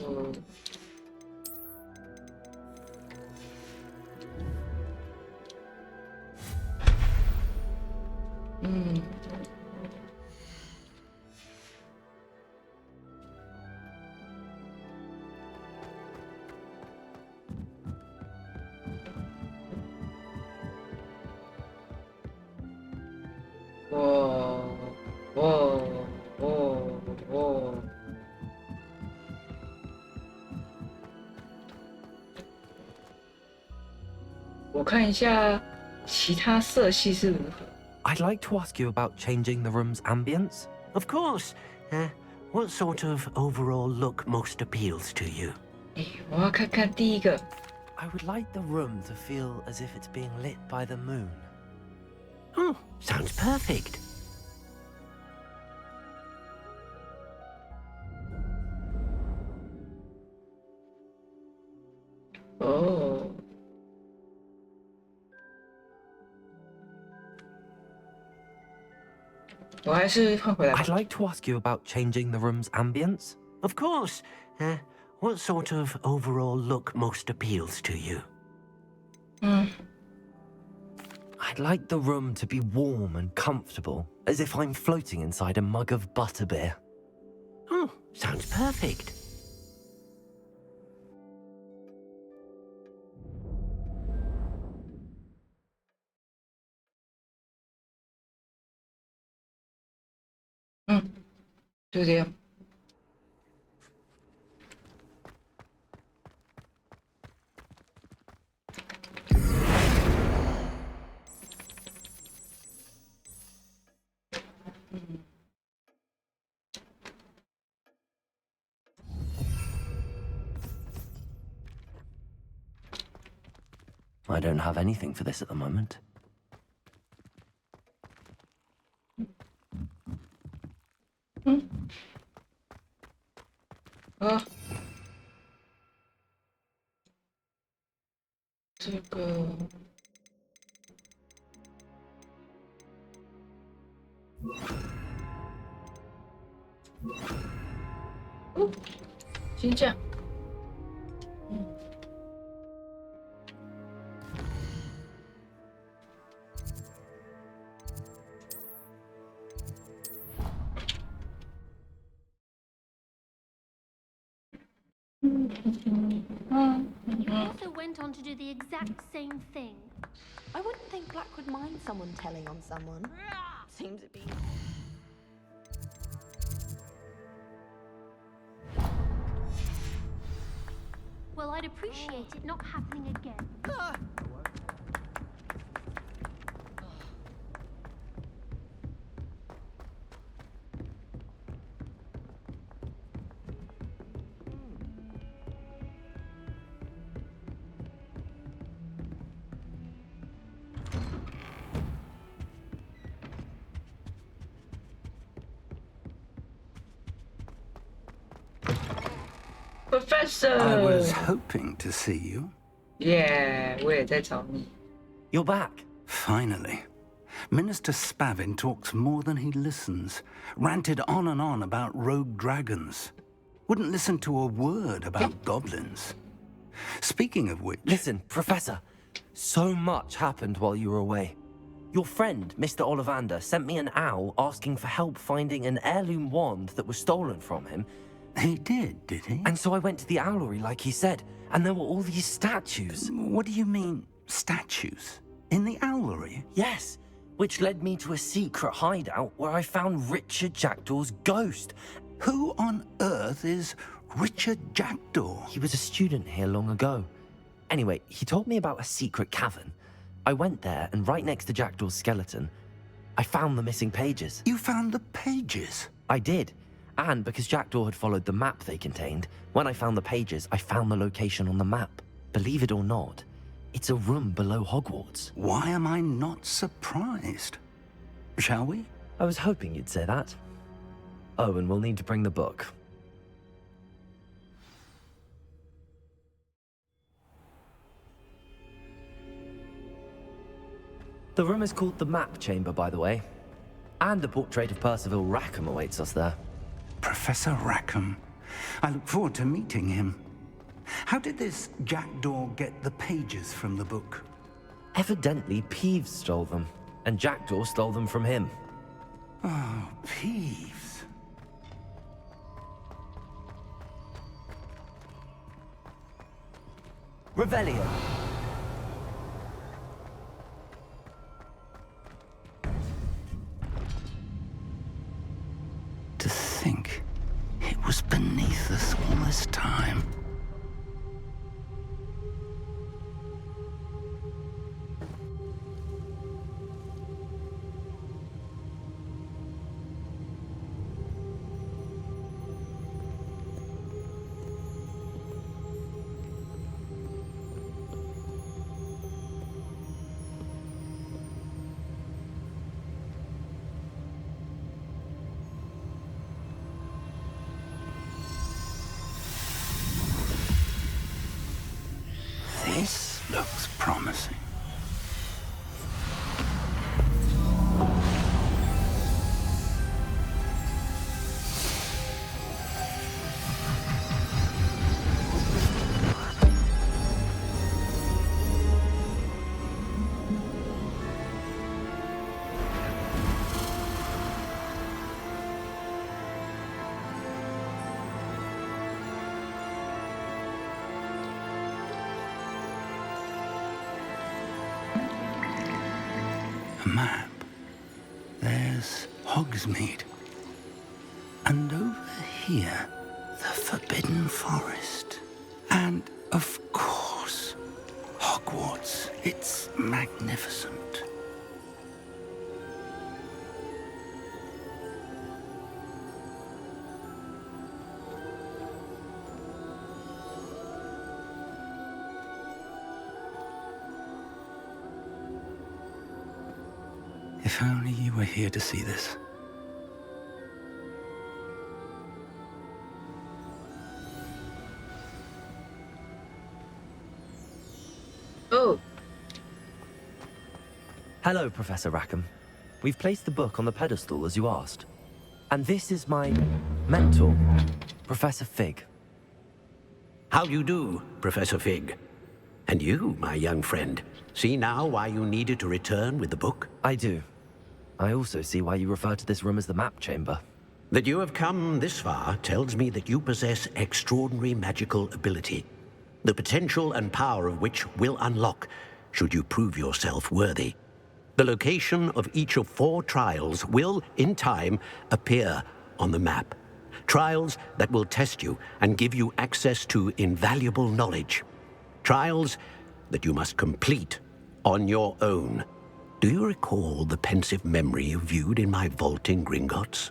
Whoa, whoa, whoa, whoa. 我看一下其他色系是如何。I'd like to ask you about changing the room's ambience. Of course. What sort of overall look most appeals to you? 我要看看第一个。I would like the room to feel as if it's being lit by the moon. Oh, sounds perfect. Oh. I'd like to ask you about changing the room's ambience. Of course. What sort of overall look most appeals to you? I'd like the room to be warm and comfortable, as if I'm floating inside a mug of butterbeer. Oh, sounds perfect. Mm. 就这样。I don't have anything for this at the moment. Ah. 这个。哦，先这样。You also went on to do the exact same thing. I wouldn't think Black would mind someone telling on someone. Seems to be. Well, I'd appreciate it not happening again. Professor. I was hoping to see you. Yeah, 我也在找你。 You're back. Finally. Minister Spavin talks more than he listens. Ranted on and on about rogue dragons. Wouldn't listen to a word about goblins. Speaking of which... Listen, Professor. So much happened while you were away. Your friend, Mr. Ollivander, sent me an owl asking for help finding an heirloom wand that was stolen from him. He did he? And so I went to the owlery like he said, and there were all these statues. What do you mean, statues? In the owlery? Yes, which led me to a secret hideout where I found Richard Jackdaw's ghost. Who on earth is Richard Jackdaw? He was a student here long ago. Anyway, he told me about a secret cavern. I went there, and right next to Jackdaw's skeleton, I found the missing pages. You found the pages? I did. And because Jackdaw had followed the map they contained, when I found the pages, I found the location on the map. Believe it or not, it's a room below Hogwarts. Why am I not surprised? Shall we? I was hoping you'd say that. Oh, and we'll need to bring the book. The room is called the Map Chamber, by the way. And a portrait of Percival Rackham awaits us there. Professor Rackham. I look forward to meeting him. How did this Jackdaw get the pages from the book? Evidently, Peeves stole them, and Jackdaw stole them from him. Oh, Peeves. Revelio. To think it was beneath us all this time. This looks promising. A map. There's Hogsmeade. And over here, the Forbidden Forest. And, of course, Hogwarts. It's magnificent. If only you were here to see this. Oh. Hello, Professor Rackham. We've placed the book on the pedestal as you asked. And this is my mentor, Professor Fig. How you do, Professor Fig? And you, my young friend, see now why you needed to return with the book? I do. I also see why you refer to this room as the Map Chamber. That you have come this far tells me that you possess extraordinary magical ability, the potential and power of which will unlock should you prove yourself worthy. The location of each of 4 trials will, in time, appear on the map. Trials that will test you and give you access to invaluable knowledge. Trials that you must complete on your own. Do you recall the pensive memory you viewed in my vault in Gringotts?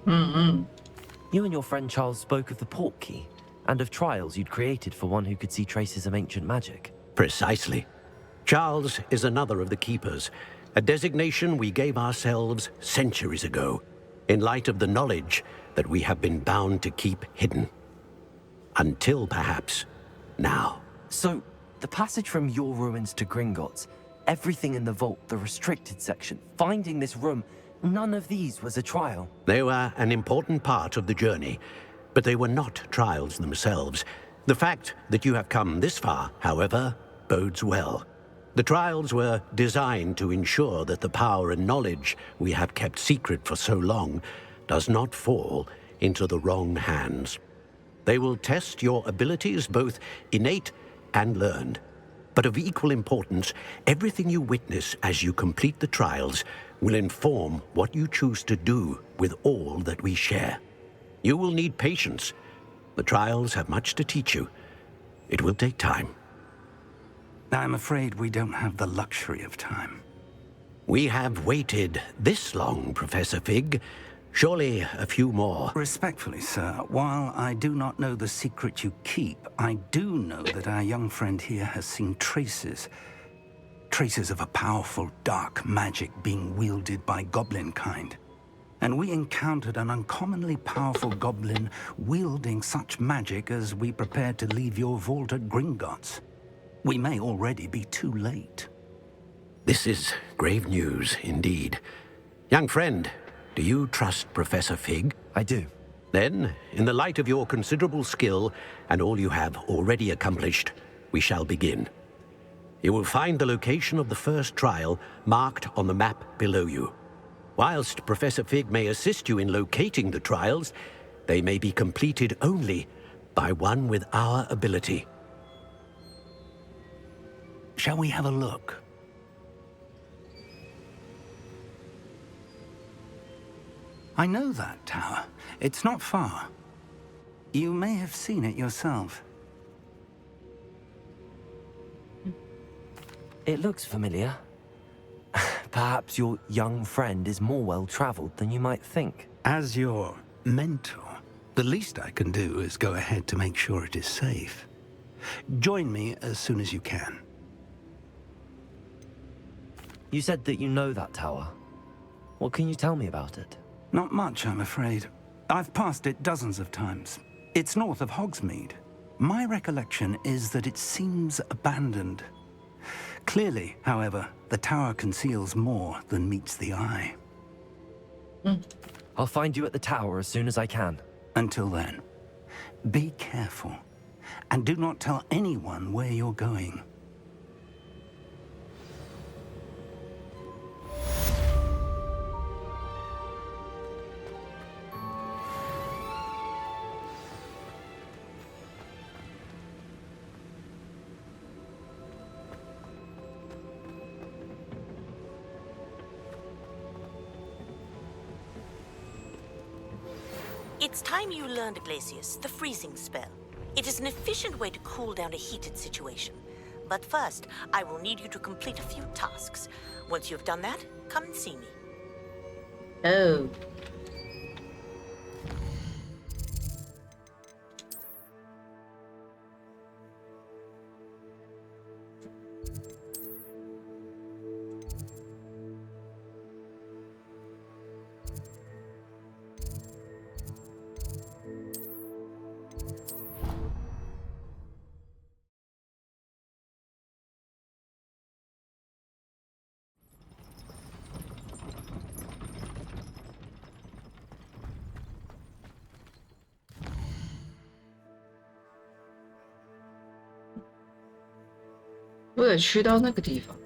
You and your friend Charles spoke of the Portkey, and of trials you'd created for one who could see traces of ancient magic. Precisely. Charles is another of the Keepers, a designation we gave ourselves centuries ago, in light of the knowledge that we have been bound to keep hidden. Until perhaps now. So, the passage from your ruins to Gringotts, everything in the vault, the restricted section, finding this room, none of these was a trial. They were an important part of the journey, but they were not trials themselves. The fact that you have come this far, however, bodes well. The trials were designed to ensure that the power and knowledge we have kept secret for so long does not fall into the wrong hands. They will test your abilities, both innate and learned. But of equal importance, everything you witness as you complete the trials will inform what you choose to do with all that we share. You will need patience. The trials have much to teach you. It will take time. I'm afraid we don't have the luxury of time. We have waited this long, Professor Fig. Surely a few more. Respectfully, sir, while I do not know the secret you keep, I do know that our young friend here has seen traces of a powerful dark magic being wielded by goblin kind. And we encountered an uncommonly powerful goblin wielding such magic as we prepared to leave your vault at Gringotts. We may already be too late. This is grave news indeed. Young friend, do you trust Professor Fig? I do. Then, in the light of your considerable skill and all you have already accomplished, we shall begin. You will find the location of the first trial marked on the map below you. Whilst Professor Fig may assist you in locating the trials, they may be completed only by one with our ability. Shall we have a look? I know that tower. It's not far. You may have seen it yourself. It looks familiar. Perhaps your young friend is more well-traveled than you might think. As your mentor, the least I can do is go ahead to make sure it is safe. Join me as soon as you can. You said that you know that tower. What can you tell me about it? Not much, I'm afraid. I've passed it dozens of times. It's north of Hogsmeade. My recollection is that it seems abandoned. Clearly, however, the tower conceals more than meets the eye. I'll find you at the tower as soon as I can. Until then, be careful, and do not tell anyone where you're going. It's time you learned, Glacius, the freezing spell. It is an efficient way to cool down a heated situation. But first, I will need you to complete a few tasks. Once you've done that, come and see me. Oh.我得去到那个地方。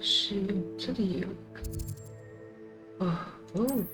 是用这里有一个。哦。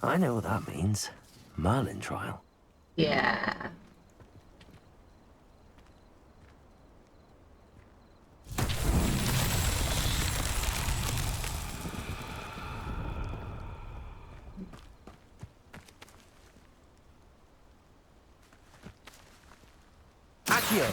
I know what that means. Merlin trial. Yeah. Accio.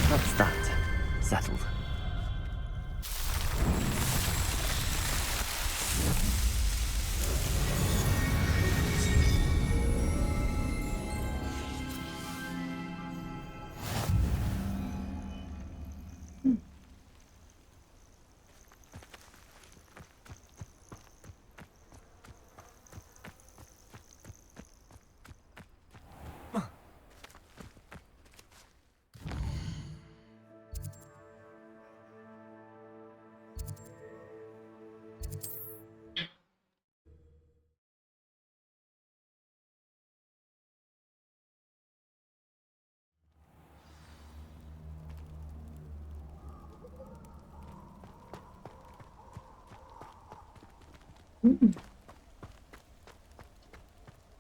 That's that. Settled.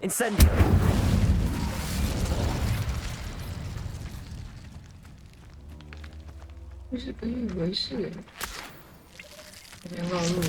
Incendio. 就是不以为是，有点绕路了。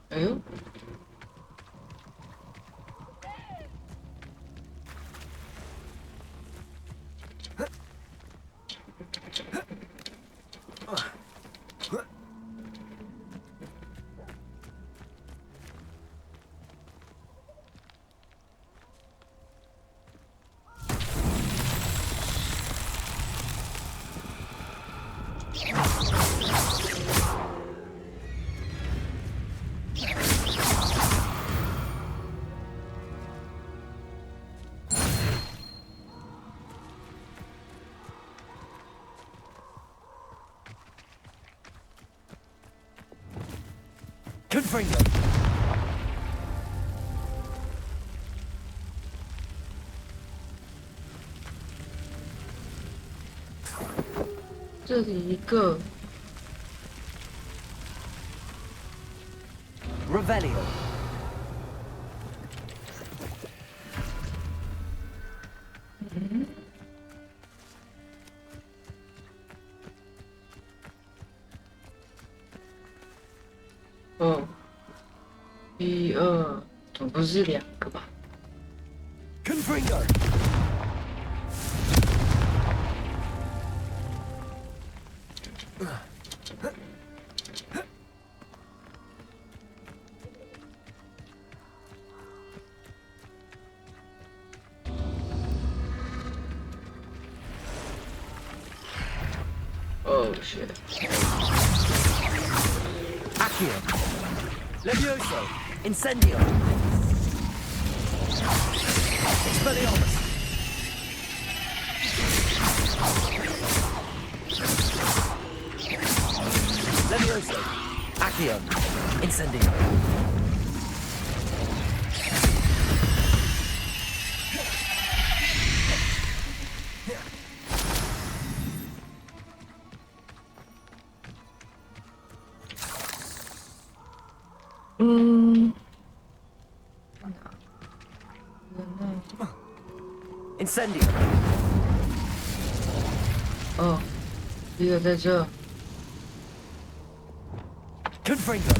哎呦！Confringo. 这里一个 Revelio.哦，一二，总不是两个吧？ Confringo. Oh shit. Accio. Levioso. Incendio. Expelliarmus. Levioso. Accio. Incendio. Incendio. 哦，一个在这。 Confringo.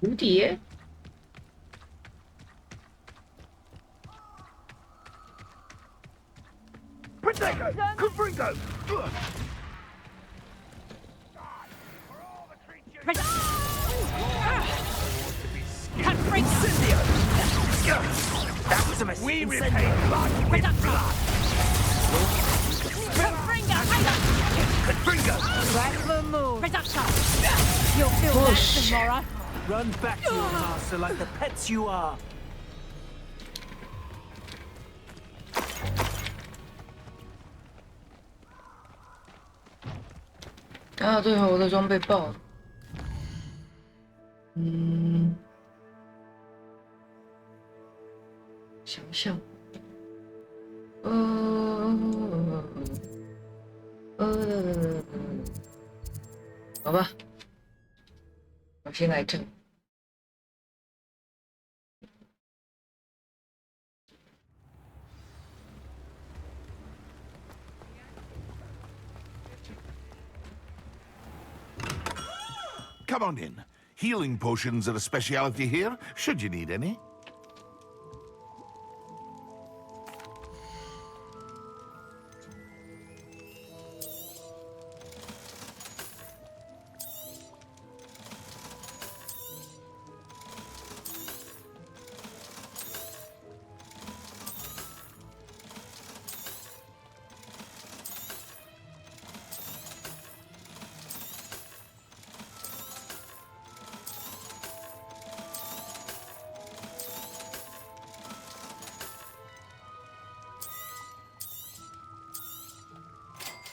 蝴蝶。That was a mistake. We repay blood with blood. Right the move. You'll feel that tomorrow. Run back to your master like the pets you are. 啊，对，我的装备爆了。想象。好吧，我先来这。Come on in. Healing potions are a speciality here, should you need any.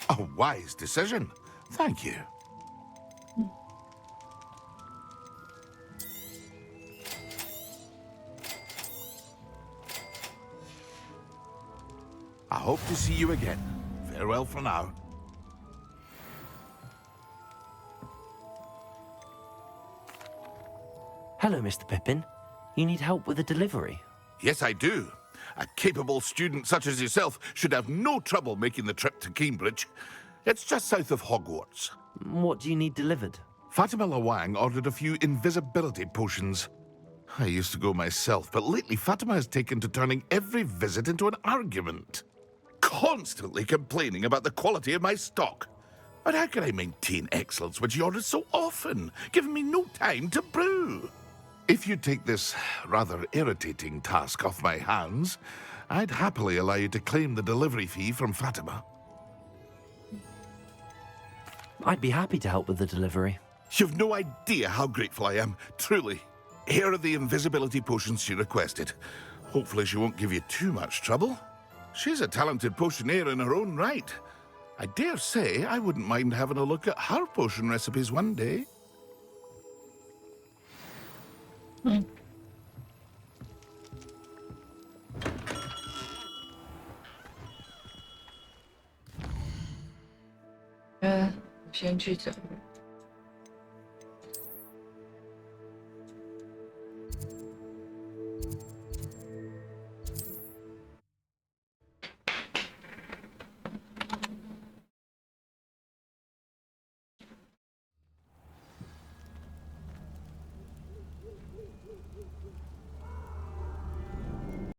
A wise decision. Thank you. I hope to see you again. Farewell for now. Hello, Mr. Pippin. You need help with a delivery? Yes, I do. A capable student such as yourself should have no trouble making the trip to Cambridge. It's just south of Hogwarts. What do you need delivered? Fatima Lawang ordered a few invisibility potions. I used to go myself, but lately Fatima has taken to turning every visit into an argument. Constantly complaining about the quality of my stock. But how can I maintain excellence when she orders so often, giving me no time to brew? If you take this rather irritating task off my hands, I'd happily allow you to claim the delivery fee from Fatima. I'd be happy to help with the delivery. You've no idea how grateful I am, truly. Here are the invisibility potions she requested. Hopefully she won't give you too much trouble. She's a talented potioneer in her own right. I dare say I wouldn't mind having a look at her potion recipes one day.